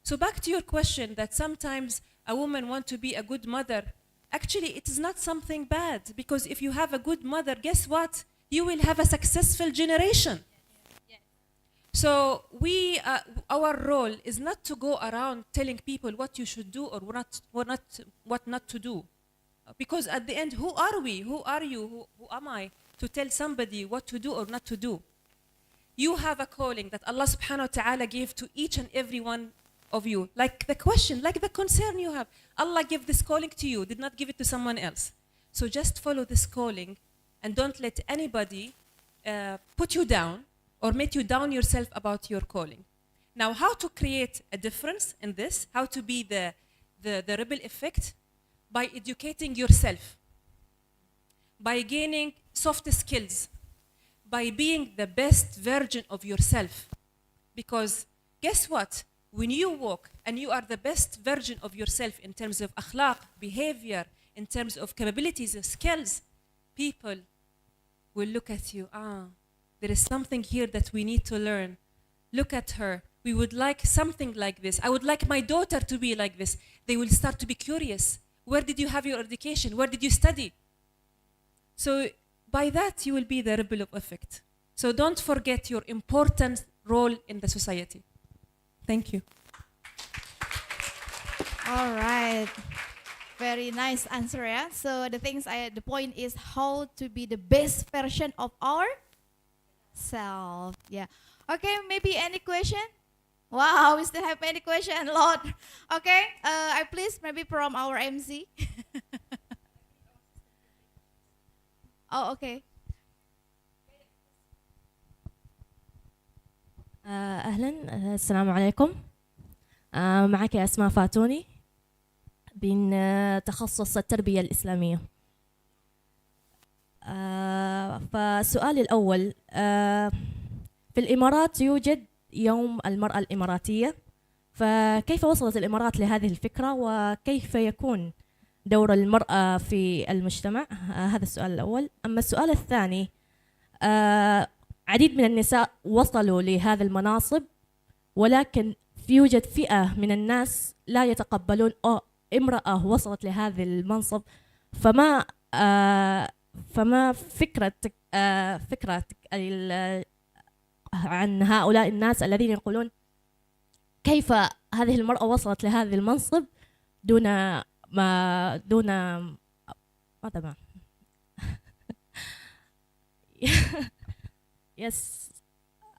D: So back to your question that sometimes a woman wants to be a good mother, actually it is not something bad, because if you have a good mother, guess what? You will have a successful generation. So our role is not to go around telling people what you should do or what not to do. Because at the end, who are we? Who are you? Who am I to tell somebody what to do or not to do? You have a calling that Allah subhanahu wa ta'ala gave to each and every one of you. Like the question, like the concern you have. Allah gave this calling to you, did not give it to someone else. So just follow this calling and don't let anybody put you down or make you down yourself about your calling. Now, how to create a difference in this, how to be the ripple effect? By educating yourself, by gaining soft skills, by being the best version of yourself. Because guess what? When you walk and you are the best version of yourself in terms of akhlaq, behavior, in terms of capabilities, skills, people will look at you. There is something here that we need to learn. Look at her. We would like something like this. I would like my daughter to be like this. They will start to be curious. Where did you have your education? Where did you study? So by that, you will be the ripple of effect. So don't forget your important role in the society. Thank you.
E: All right. Very nice answer, yeah. So the point is how to be the best version of ourselves. Yeah. Okay, maybe any question? Wow, we still have many questions, a lot. Okay, I please maybe from our MC. Oh, okay.
J: أهلا السلام عليكم. معك أسماء فاتوني من تخصص التربية الإسلامية. فسؤالي الأول، في الإمارات يوجد يوم المرأة الإماراتية، فكيف وصلت الإمارات لهذه الفكرة وكيف يكون دور المرأة في المجتمع؟ هذا السؤال الأول. أما السؤال الثاني، عديد من النساء وصلوا لهذه المناصب، ولكن يوجد فئة من الناس لا يتقبلون امرأة وصلت لهذا المنصب، فما فكرتك عن هؤلاء الناس الذين يقولون كيف هذه المرأة وصلت لهذا المنصب دون ماذا يس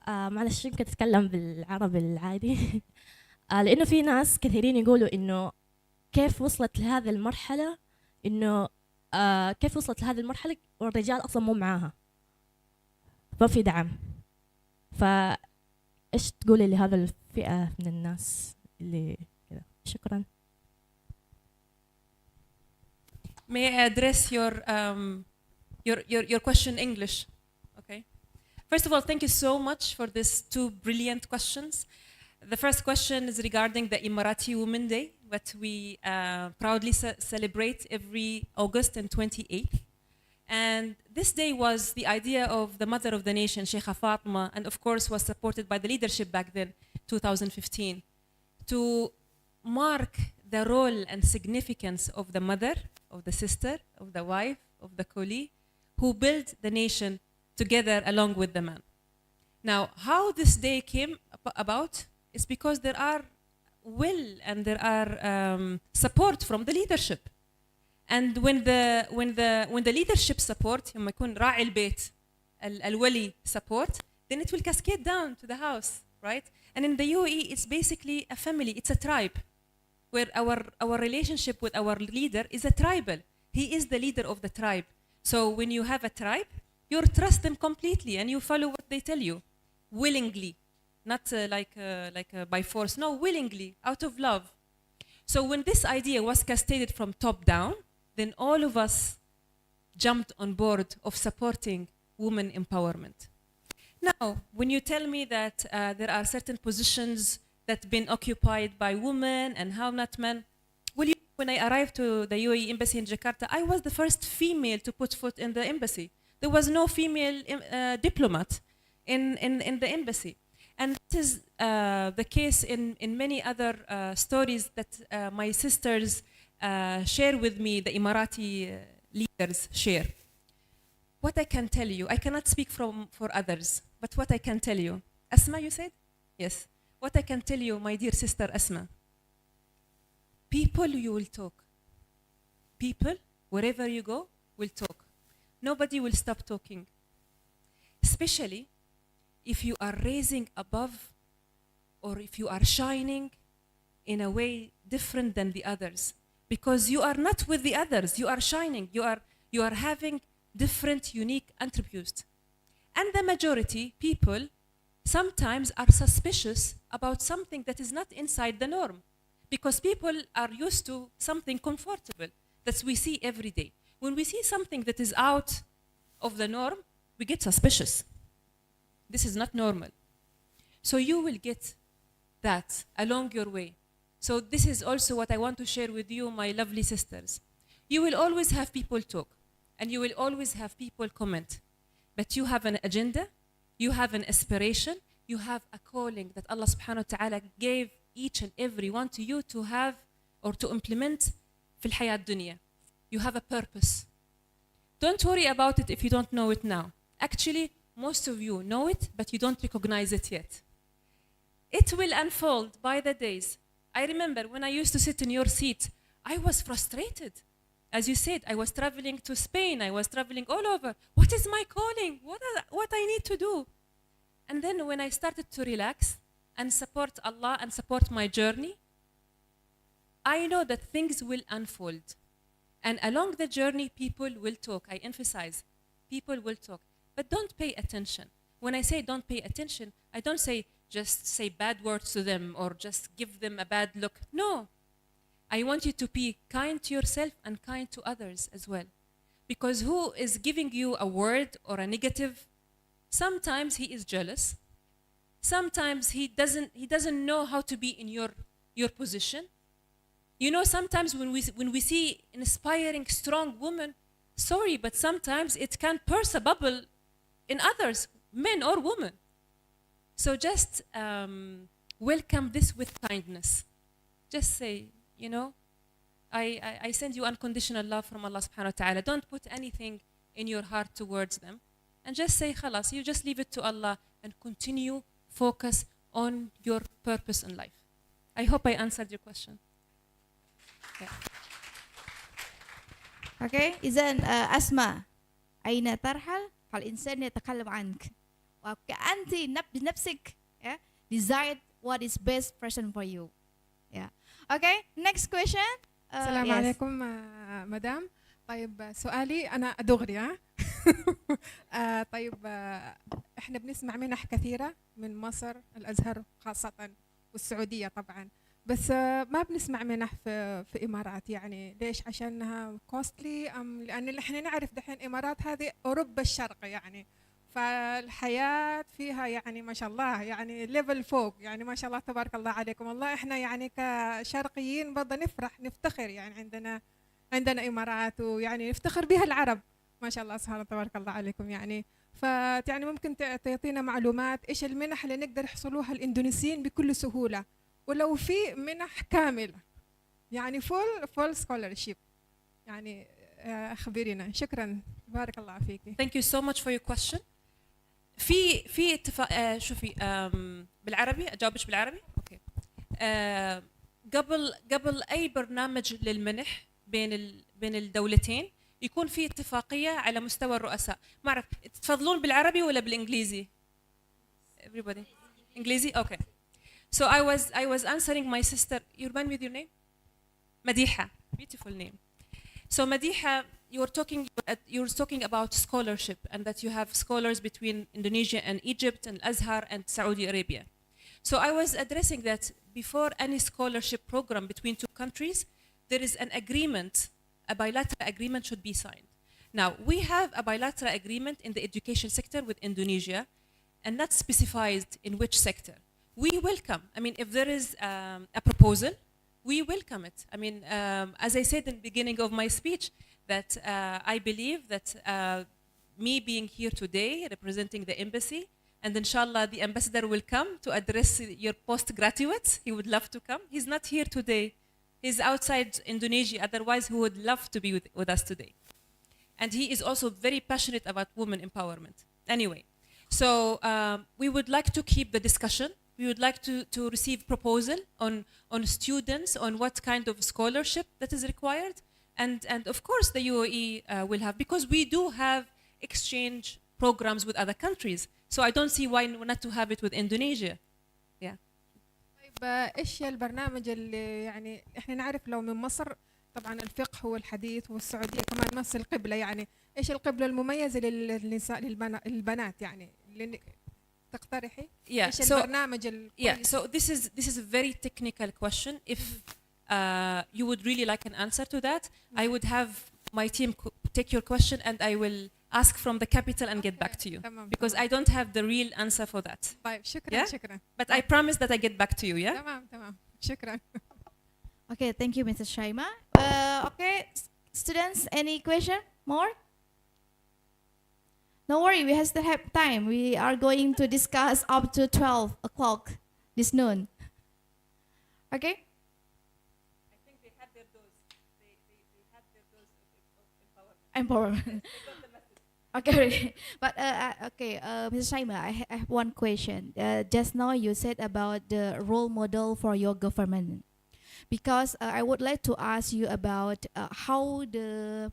J: معلش يمكن تتكلم بالعربي العادي. لأنه في ناس كثيرين يقولوا إنه كيف وصلت لهذه المرحلة، إنه كيف وصلت لهذه المرحلة والرجال أصلا مو معاها، ما في دعم. فإيش تقولي لهذا الفئة من الناس اللي كذا؟ شكرا.
D: May I address your question in English? Okay. First of all, thank you so much for these two brilliant questions. The first question is regarding the Emirati Women Day, that we proudly celebrate every August and 28th. And this day was the idea of the mother of the nation, Sheikha Fatima, and of course was supported by the leadership back then, 2015, to mark the role and significance of the mother, of the sister, of the wife, of the colleague, who built the nation together along with the man. Now, how this day came about is because there are will and there are support from the leadership. And when the leadership support, لما يكون راعي البيت الولي support, then it will cascade down to the house, right? And in the UAE, it's basically a family, it's a tribe, where our relationship with our leader is a tribal. He is the leader of the tribe. So when you have a tribe, you trust them completely and you follow what they tell you, willingly, not by force. No, willingly, out of love. So when this idea was cascaded from top down, then all of us jumped on board of supporting women empowerment. Now, when you tell me that there are certain positions that have been occupied by women and how not men, well, when I arrived to the UAE embassy in Jakarta, I was the first female to put foot in the embassy. There was no female diplomat in the embassy. And this is the case in many other stories that my sisters share with me, the Emirati leaders share. What I can tell you, I cannot speak for others, but what I can tell you, Asma, you said? Yes. What I can tell you, my dear sister Asma, people you will talk. People, wherever you go, will talk. Nobody will stop talking. Especially if you are raising above or if you are shining in a way different than the others. Because you are not with the others, you are shining, you are having different, unique attributes. And the majority, people, sometimes are suspicious about something that is not inside the norm. Because people are used to something comfortable that we see every day. When we see something that is out of the norm, we get suspicious. This is not normal. So you will get that along your way. So this is also what I want to share with you, my lovely sisters. You will always have people talk, and you will always have people comment. But you have an agenda, you have an aspiration, you have a calling that Allah subhanahu wa ta'ala gave each and every one to you to have or to implement في الحياة الدنيا. You have a purpose. Don't worry about it if you don't know it now. Actually, most of you know it, but you don't recognize it yet. It will unfold by the days. I remember when I used to sit in your seat, I was frustrated. As you said, I was traveling to Spain, I was traveling all over. What is my calling? What I need to do? And then when I started to relax and support Allah and support my journey, I know that things will unfold. And along the journey, people will talk. I emphasize, people will talk. But don't pay attention. When I say don't pay attention, I don't say just say bad words to them or just give them a bad look. No. I want you to be kind to yourself and kind to others as well. Because who is giving you a word or a negative, sometimes he is jealous. Sometimes he doesn't know how to be in your position. You know, sometimes when we see an inspiring, strong woman, sorry, but sometimes it can burst a bubble in others, men or women. So just welcome this with kindness. Just say, you know, I send you unconditional love from Allah subhanahu wa ta'ala. Don't put anything in your heart towards them. And just say, khalas, you just leave it to Allah and continue, focus on your purpose in life. I hope I answered your question. Yeah.
E: Okay, إذن أسماء أين ترحل؟ فالإنسان يتكلم عنك وكأنت بنفسك decide what is best person for you. Yeah. Okay, next question.
K: السلام عليكم مدام. طيب سؤالي أنا دغري طيب إحنا بنسمع منح كثيرة من مصر الأزهر خاصة والسعودية طبعا، بس ما بنسمع منح في إمارات. يعني ليش؟ عشانها كوستلي لأن إحنا نعرف دحين إمارات هذه أوروبا الشرق يعني، فالحياة فيها يعني ما شاء الله يعني ليفل فوق، يعني ما شاء الله تبارك الله عليكم. والله إحنا يعني كشرقيين برضه نفرح نفتخر يعني عندنا إمارات، ويعني نفتخر بها العرب ما شاء الله سبحانه تبارك الله عليكم. يعني فيعني ممكن تعطينا معلومات إيش المنح اللي نقدر يحصلوها الإندونيسيين بكل سهولة، ولو في منح كاملة يعني فول سكولرشيب يعني أخبرينا. شكرا، بارك الله فيك.
D: Thank you so much for your question. في اتفاق شوفي بالعربي اجاوبش بالعربي اوكي قبل اي برنامج للمنح بين الدولتين يكون في اتفاقيه على مستوى الرؤساء. ما اعرف تفضلون بالعربي ولا بالانجليزي؟ everybody انجليزي اوكي. So I was answering my sister. You remind me with your name? Madiha. Beautiful name. So Madiha, you're talking about scholarship and that you have scholars between Indonesia and Egypt and Azhar and Saudi Arabia. So I was addressing that before any scholarship program between two countries, there is an agreement, a bilateral agreement should be signed. Now, we have a bilateral agreement in the education sector with Indonesia and not specified in which sector. We welcome, I mean, if there is a proposal, we welcome it. I mean, as I said in the beginning of my speech, that I believe that me being here today, representing the embassy, and inshallah the ambassador will come to address your postgraduates. He would love to come. He's not here today. He's outside Indonesia. Otherwise, he would love to be with us today. And he is also very passionate about women empowerment. Anyway, so we would like to keep the discussion. We would like to receive proposal on students, on what kind of scholarship that is required. And of course the UAE will have, because we do have exchange programs with other countries. So I don't see why not to have it with Indonesia. Yeah.
K: طيب ايش البرنامج اللي يعني احنا نعرف لو من مصر طبعا الفقه والحديث والسعوديه كمان نفس القبله، يعني ايش القبله المميزه للنساء للبنات يعني اللي تقترحي؟ ايش البرنامج الكويس؟
D: So this is a very technical question. If you would really like an answer to that, I would have my team take your question and I will ask from the capital and get back to you. Because I don't have the real answer for that.
K: طيب شكرا شكرا.
D: But I promise that I get back to you, yeah?
K: تمام شكرا.
E: Okay, thank you, Mrs. Shaima. Okay, students, any question more? No worry, we still have time. We are going to discuss up to 12 o'clock this noon. Okay?
D: I think they had their dose. They had their dose of empowerment.
E: Okay, but okay, Mrs. Shaima, I have one question. Just now you said about the role model for your government. Because I would like to ask you about how the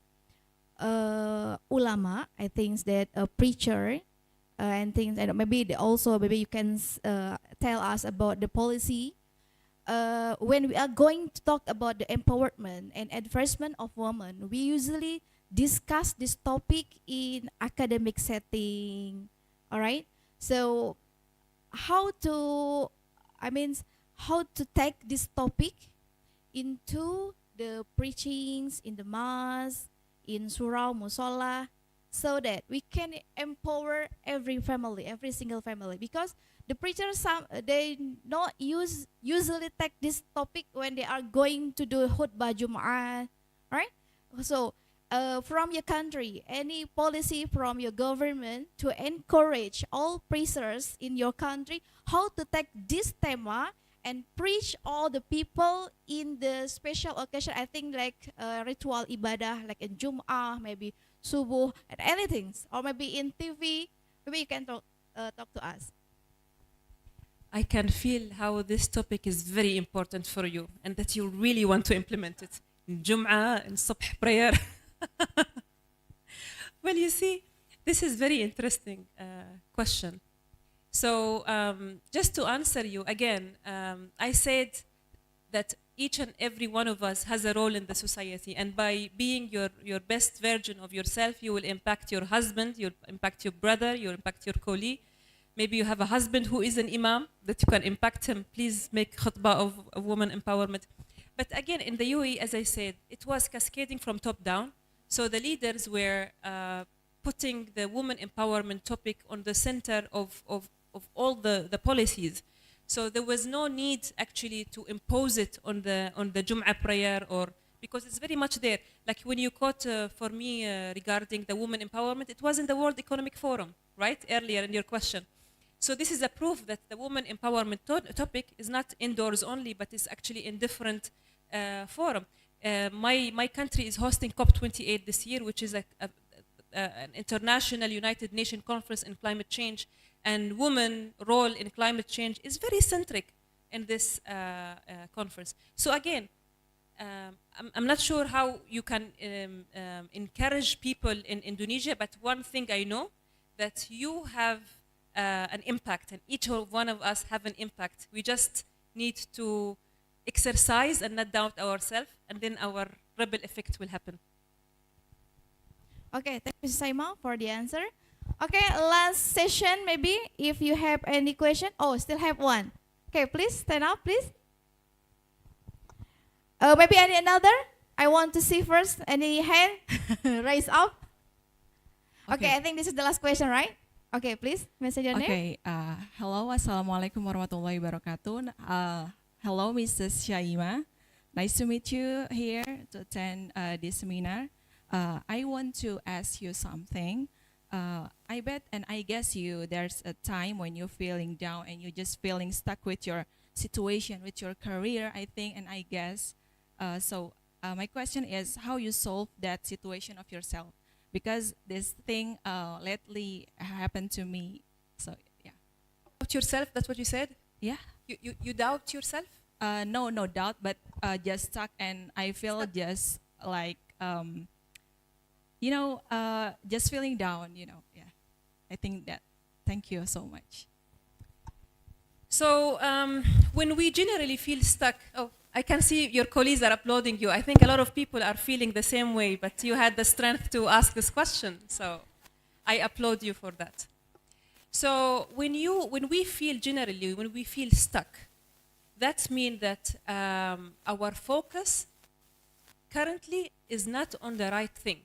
E: ulama, I think that a preacher and things, and maybe you can tell us about the policy when we are going to talk about the empowerment and advancement of women. We usually discuss this topic in academic setting. All right. So how to take this topic into the preachings in the mosque, in surau, musola, so that we can empower every family, every single family. Because the preachers, they not usually take this topic when they are going to do khutbah Jum'ah, right? So from your country, any policy from your government to encourage all preachers in your country how to take this tema and preach all the people in the special occasion. I think like ritual ibadah, like in Jum'ah, maybe subuh, and anything, or maybe in TV. Maybe you can talk to us.
D: I can feel how this topic is very important for you and that you really want to implement it. In Jum'ah, in Subh prayer. Well, you see, this is very interesting question. So just to answer you again, I said that each and every one of us has a role in the society, and by being your best version of yourself, you will impact your husband, you'll impact your brother, you'll impact your colleague. Maybe you have a husband who is an imam that you can impact him. Please make khutbah of women empowerment. But again, in the UAE, as I said, it was cascading from top down. So the leaders were putting the women empowerment topic on the center of all the policies. So there was no need actually to impose it on the Jum'ah prayer, or because it's very much there. Like when you quote for me regarding the women empowerment, it was in the World Economic Forum, right? Earlier in your question. So this is a proof that the women empowerment topic is not indoors only, but is actually in different forum. My country is hosting COP28 this year, which is an international United Nations conference in climate change, and women role in climate change is very centric in this conference. So again, I'm not sure how you can encourage people in Indonesia, but one thing I know, that you have an impact, and each one of us have an impact. We just need to exercise and not doubt ourselves, and then our ripple effect will happen.
E: Okay, thank you, Shaima, for the answer. Okay, last session, maybe, if you have any question. Oh, still have one. Okay, please, stand up, please. Maybe any another? I want to see first. Any hand raise up? Okay, I think this is the last question, right? Okay, please, mention your name.
L: Okay, hello, assalamualaikum warahmatullahi wabarakatuh. Hello, Mrs. Shaima. Nice to meet you here to attend this seminar. I want to ask you something. I bet and I guess there's a time when you're feeling down and you're just feeling stuck with your situation, with your career, I think, and I guess. So my question is how you solve that situation of yourself, because this thing lately happened to me. So yeah.
D: Doubt yourself, that's what you said?
L: Yeah.
D: You doubt yourself?
L: No doubt, but just stuck, and I feel just like just feeling down, yeah. I think that. Thank you so much.
D: So when we generally feel stuck, I can see your colleagues are applauding you. I think a lot of people are feeling the same way, but you had the strength to ask this question, so I applaud you for that. So when we feel stuck, that means that our focus currently is not on the right thing.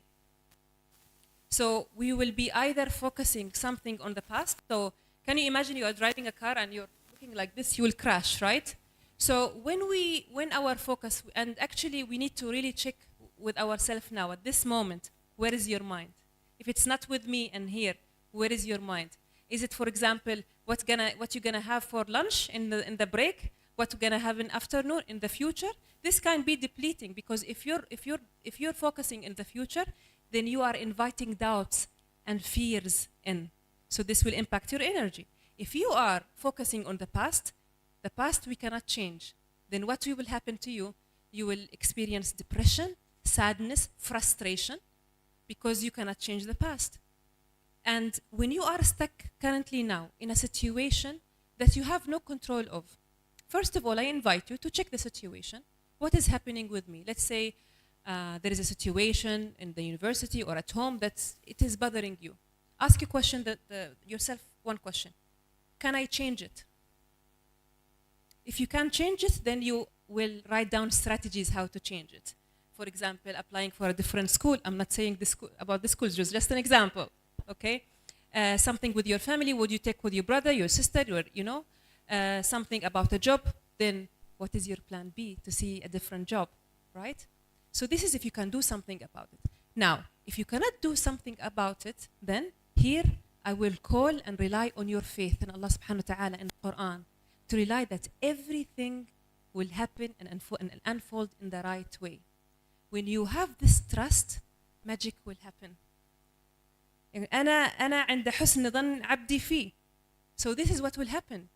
D: So we will be either focusing something on the past. So can you imagine you are driving a car and you're looking like this, you will crash, right? So when our focus, and actually we need to really check with ourselves now at this moment, where is your mind? If it's not with me and here, where is your mind? Is it, for example, what you're gonna have for lunch in the break? What you're gonna have in afternoon, in the future? This can be depleting, because if you're focusing in the future, then you are inviting doubts and fears in. So this will impact your energy. If you are focusing on the past we cannot change. Then what will happen to you? You will experience depression, sadness, frustration, because you cannot change the past. And when you are stuck currently now in a situation that you have no control of, first of all, I invite you to check the situation. What is happening with me? Let's say there is a situation in the university or at home that it is bothering you. Ask yourself one question. Can I change it? If you can change it, then you will write down strategies how to change it. For example, applying for a different school. I'm not saying about the schools, just an example. Okay? Something with your family, would you take with your brother, your sister, something about a job, then what is your plan B to see a different job, right? So this is if you can do something about it. Now, if you cannot do something about it, then here I will call and rely on your faith in Allah subhanahu wa ta'ala in the Qur'an, to rely that everything will happen and unfold in the right way. When you have this trust, magic will happen. أنا عند حسن ظن عبدي فيه. So this is what will happen.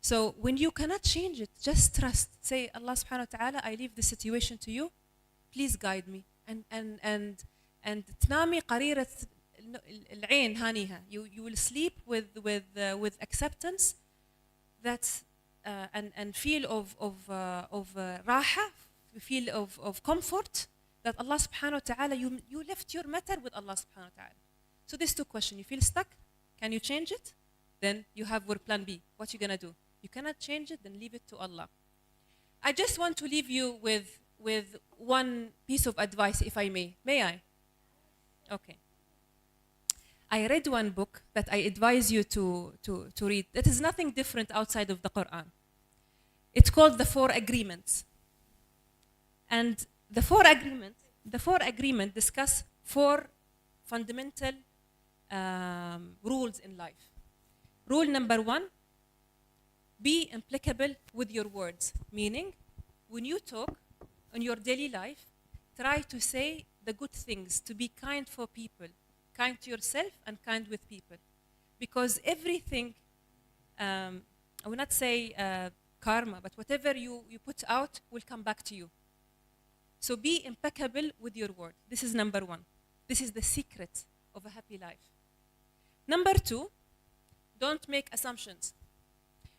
D: So when you cannot change it, just trust. Say, Allah subhanahu wa ta'ala, I leave the situation to you. Please guide me. And تنامي قريرة العين هانيها. You will sleep with acceptance, that and feel of راحة, feel of comfort, that Allah subhanahu wa ta'ala, you left your matter with Allah subhanahu wa ta'ala. So these two questions, you feel stuck, can you change it? Then you have your plan B. What you gonna do? You cannot change it, then leave it to Allah. I just want to leave you with one piece of advice, if I may. May I? Okay. I read one book that I advise you to read. That is nothing different outside of the Quran. It's called The Four Agreements. And the four agreements discuss four fundamental rules in life. Rule number 1, be impeccable with your words. Meaning, when you talk in your daily life, try to say the good things, to be kind for people, kind to yourself and kind with people. Because everything, I will not say karma, but whatever you put out will come back to you. So be impeccable with your word. This is number one. This is the secret of a happy life. Number two, don't make assumptions.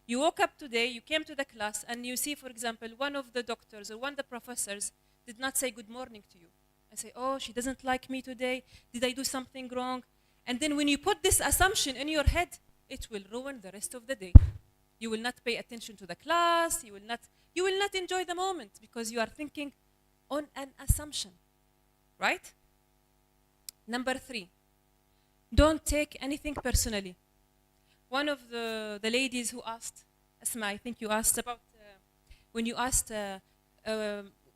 D: You woke up today, you came to the class, and you see, for example, one of the doctors or one of the professors did not say good morning to you. I say, oh, she doesn't like me today. Did I do something wrong? And then when you put this assumption in your head, it will ruin the rest of the day. You will not pay attention to the class. You will not enjoy the moment because you are thinking on an assumption, right? Number three, don't take anything personally. One of the ladies who asked, Asma, I think you asked about when you asked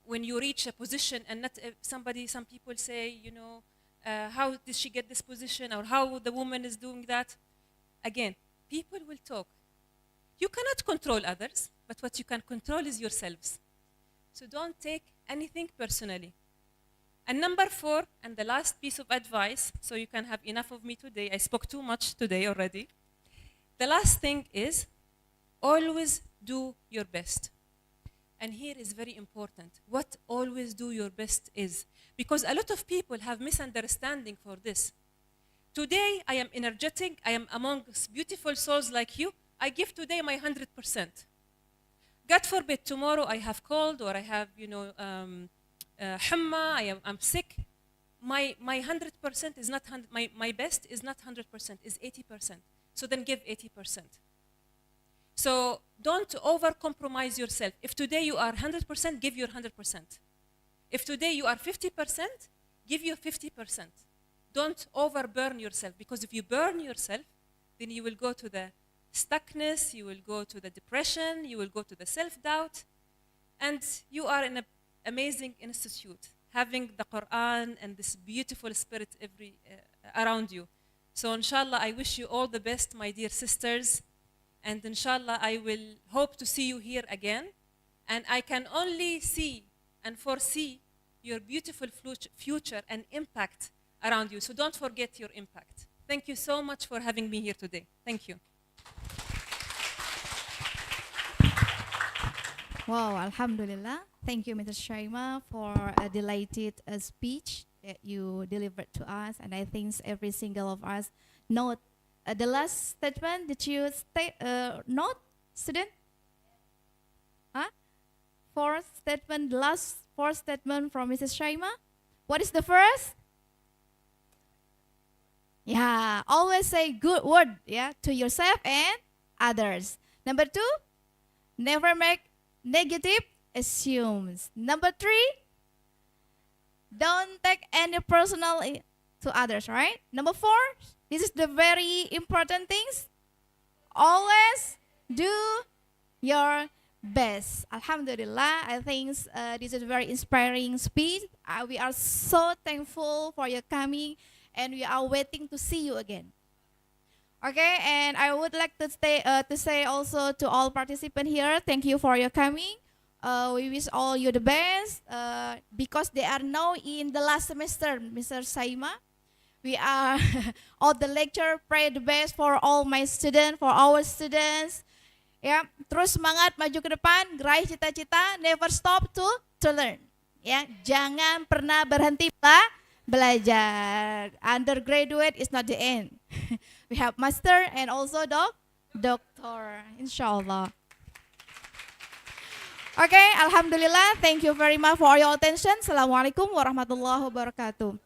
D: when you reach a position and not some people say, you know, how did she get this position or how the woman is doing that? Again, people will talk. You cannot control others, but what you can control is yourselves. So don't take anything personally. And number four, and the last piece of advice, so you can have enough of me today. I spoke too much today already. The last thing is always do your best. And here is very important. What always do your best is. Because a lot of people have misunderstanding for this. Today, I am energetic. I am among beautiful souls like you. I give today my 100%. God forbid, tomorrow I have cold or I have, you know, humma, I'm sick. My 100% is not, my best is not 100%, is 80%. So then give 80%. So don't over-compromise yourself. If today you are 100%, give your 100%. If today you are 50%, give your 50%. Don't overburn yourself, because if you burn yourself, then you will go to the stuckness, you will go to the depression, you will go to the self-doubt, and you are in an amazing institute, having the Qur'an and this beautiful spirit around you. So inshallah, I wish you all the best, my dear sisters, and inshallah, I will hope to see you here again, and I can only see and foresee your beautiful future and impact around you. So don't forget your impact. Thank you so much for having me here today. Thank you.
E: Wow, Alhamdulillah. Thank you, Mrs. Shaima, for a delighted speech that you delivered to us. And I think every single of us note the last statement. Did you note, student? Huh? Fourth statement, the last fourth statement from Mrs. Shaima. What is the first? Yeah, always say good word, yeah, to yourself and others. Number two, never make negative assumes. Number three, don't take any personal to others, right? Number four, this is the very important things. Always do your best. Alhamdulillah, I think this is a very inspiring speech. We are so thankful for your coming, and we are waiting to see you again. Okay, and I would like to say also to all participants here, thank you for your coming. We wish all you the best because they are now in the last semester, Mr. Shaima. We are all the lecture, pray the best for all my students, for our students. Ya, terus semangat maju ke depan, raih cita-cita, never stop to learn. Ya, jangan pernah berhenti belajar. Undergraduate is not the end. We have master and also doctor, inshallah. Okay, alhamdulillah. Thank you very much for your attention. Assalamualaikum warahmatullahi wabarakatuh.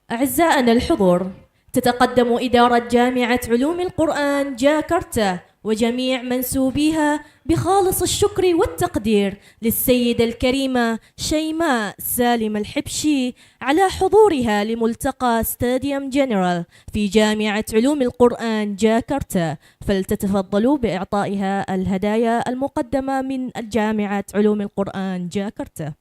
J: أعزائنا الحضور، تتقدم إدارة جامعة علوم القرآن جاكرتا وجميع منسوبيها بخالص الشكر والتقدير للسيدة الكريمة شيماء سالم الحبشي على حضورها لملتقى ستاديوم جنرال في جامعة علوم القرآن جاكرتا، فلتتفضلوا بإعطائها الهدايا المقدمة من جامعة علوم القرآن جاكرتا.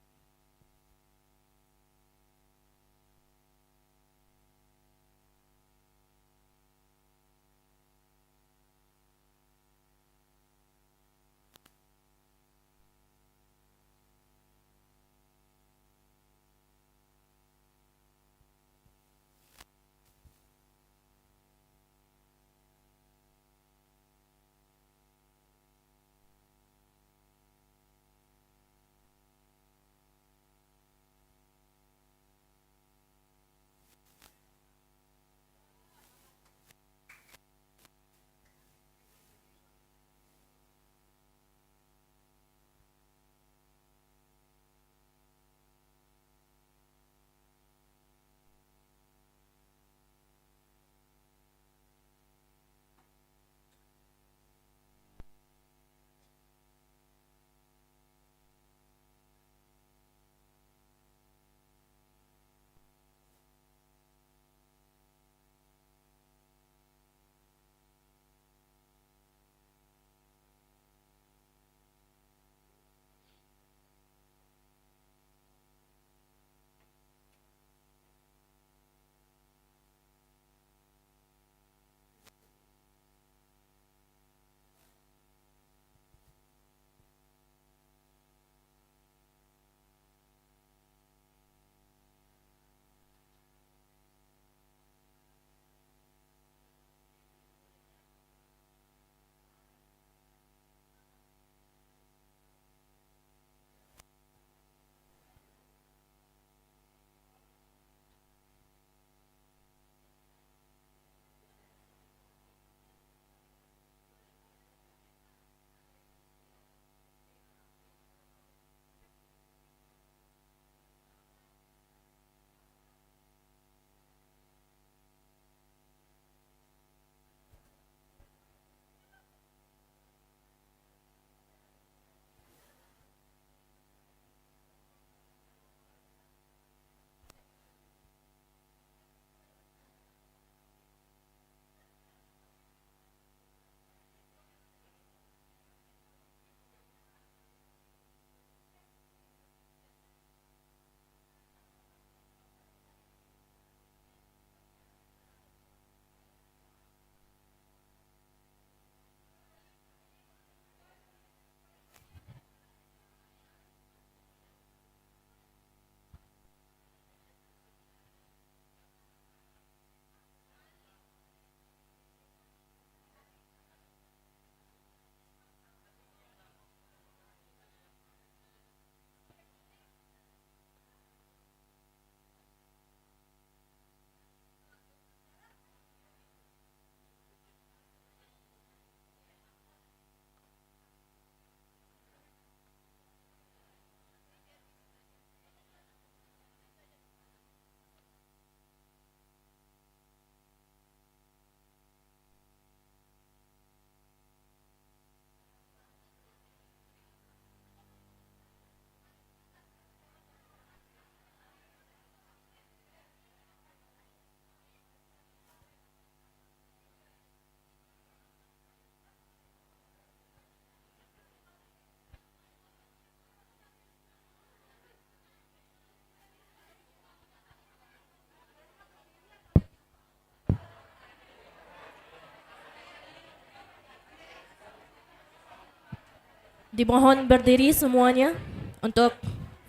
J: Dimohon berdiri semuanya untuk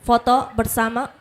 J: foto bersama.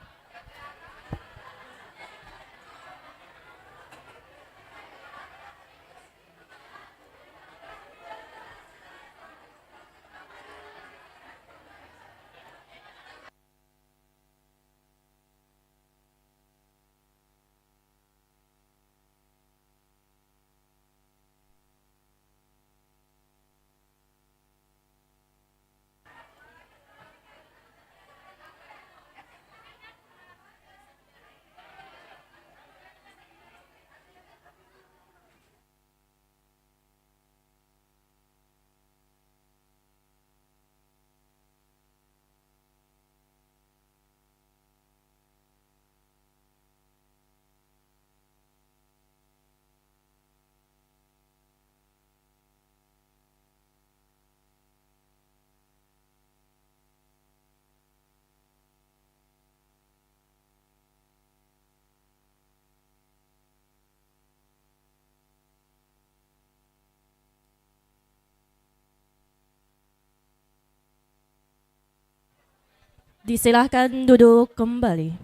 J: Disilahkan duduk kembali.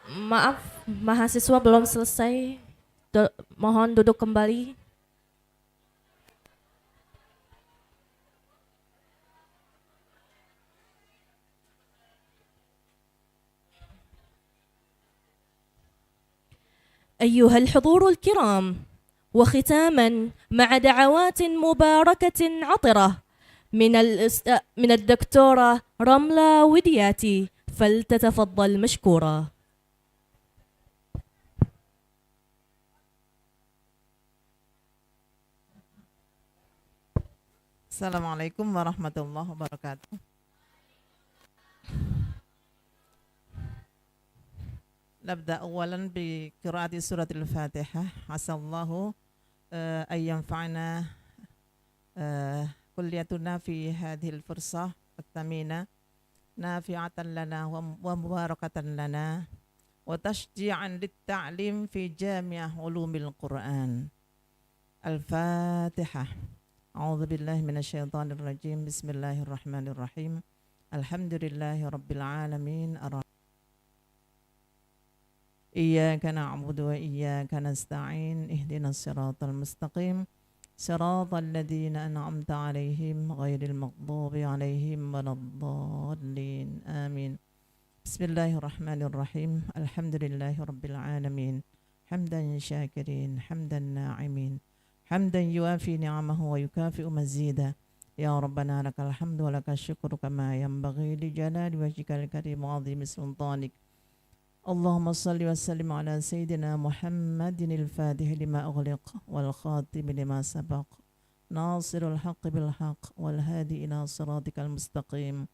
J: Maaf, mahasiswa belum selesai. Mohon duduk kembali. أيها الحضور الكرام، وختاما مع دعوات مباركة عطرة من الدكتورة رملة ودياتي، فلتتفضل مشكورة.
M: Assalamualaikum warahmatullahi wabarakatuh. نبدأ أولا بقراءة سورة الفاتحة. عسى الله أن ينفعنا كليتنا في هذه الفرصة الثمينة، نافعة لنا ومباركة لنا، وتشجيعا للتعليم في جامعة علوم القرآن. الفاتحة. أعوذ بالله من الشيطان الرجيم. بسم الله الرحمن الرحيم. الحمد لله رب العالمين. إياك نعبد وإياك نستعين. اهدنا الصراط المستقيم، صراط الذين أنعمت عليهم غير المغضوب عليهم ولا الضالين. آمين. بسم الله الرحمن الرحيم. الحمد لله رب العالمين، حمدا شاكرين، حمدا ناعمين، حمدا يوافي نعمه ويكافئ مزيدا. يا ربنا لك الحمد ولك الشكر كما ينبغي لجلال وجهك الكريم وعظيم سلطانك. اللهم صل وسلم على سيدنا محمد الفاتح لما أغلق والخاتم لما سبق، ناصر الحق بالحق والهادي إلى صراطك المستقيم،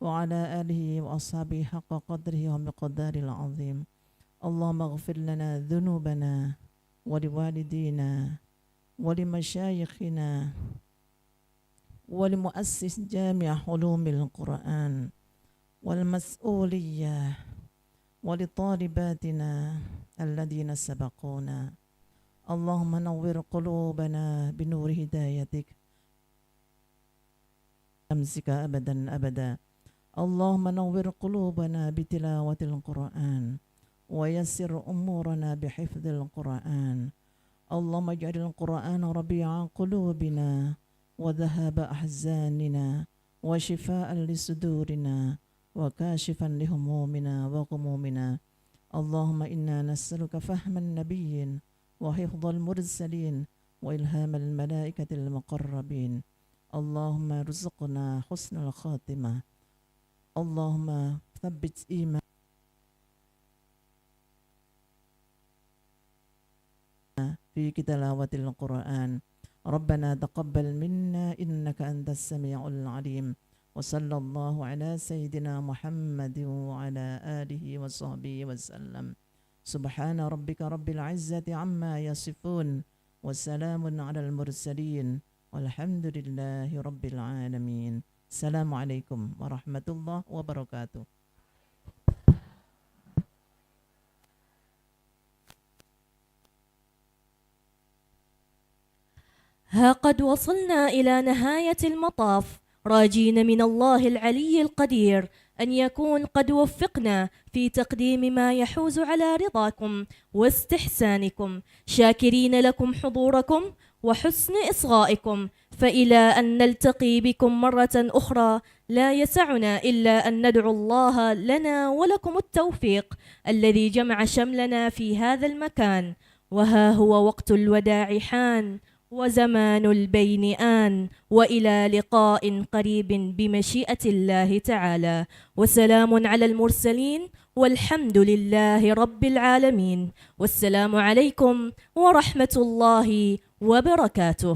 M: وعلى آله وأصحابه حق قدره ومقداره العظيم. اللهم اغفر لنا ذنوبنا ولوالدينا ولمشايخنا ولمؤسس جامع علوم القرآن والمسؤولية ولطالباتنا الذين سبقونا. اللهم نور قلوبنا بنور هدايتك أمسك أبدا أبدا. اللهم نور قلوبنا بتلاوة القرآن ويسر أمورنا بحفظ القرآن. اللهم اجعل القرآن ربيع قلوبنا وذهاب أحزاننا وشفاء لصدورنا وكاشفا لهمومنا وغمومنا. اللهم إنا نسألك فهم النبيين وحفظ المرسلين وإلهام الملائكة المقربين. اللهم ارزقنا حسن الخاتمة. اللهم ثبت إيمان في تلاوة القرآن. ربنا تقبل منا إنك أنت السميع العليم. وصلى الله على سيدنا محمد وعلى آله وصحبه وسلم. سبحان ربك رب العزة عما يصفون وسلام على المرسلين والحمد لله رب العالمين. السلام عليكم ورحمة الله وبركاته.
J: ها قد وصلنا إلى نهاية المطاف، راجين من الله العلي القدير أن يكون قد وفقنا في تقديم ما يحوز على رضاكم واستحسانكم، شاكرين لكم حضوركم وحسن إصغائكم، فإلى أن نلتقي بكم مرة أخرى لا يسعنا إلا أن ندعو الله لنا ولكم التوفيق الذي جمع شملنا في هذا المكان. وها هو وقت الوداع حان وزمان البين آن، وإلى لقاء قريب بمشيئة الله تعالى. وسلام على المرسلين والحمد لله رب العالمين. والسلام عليكم ورحمة الله وبركاته.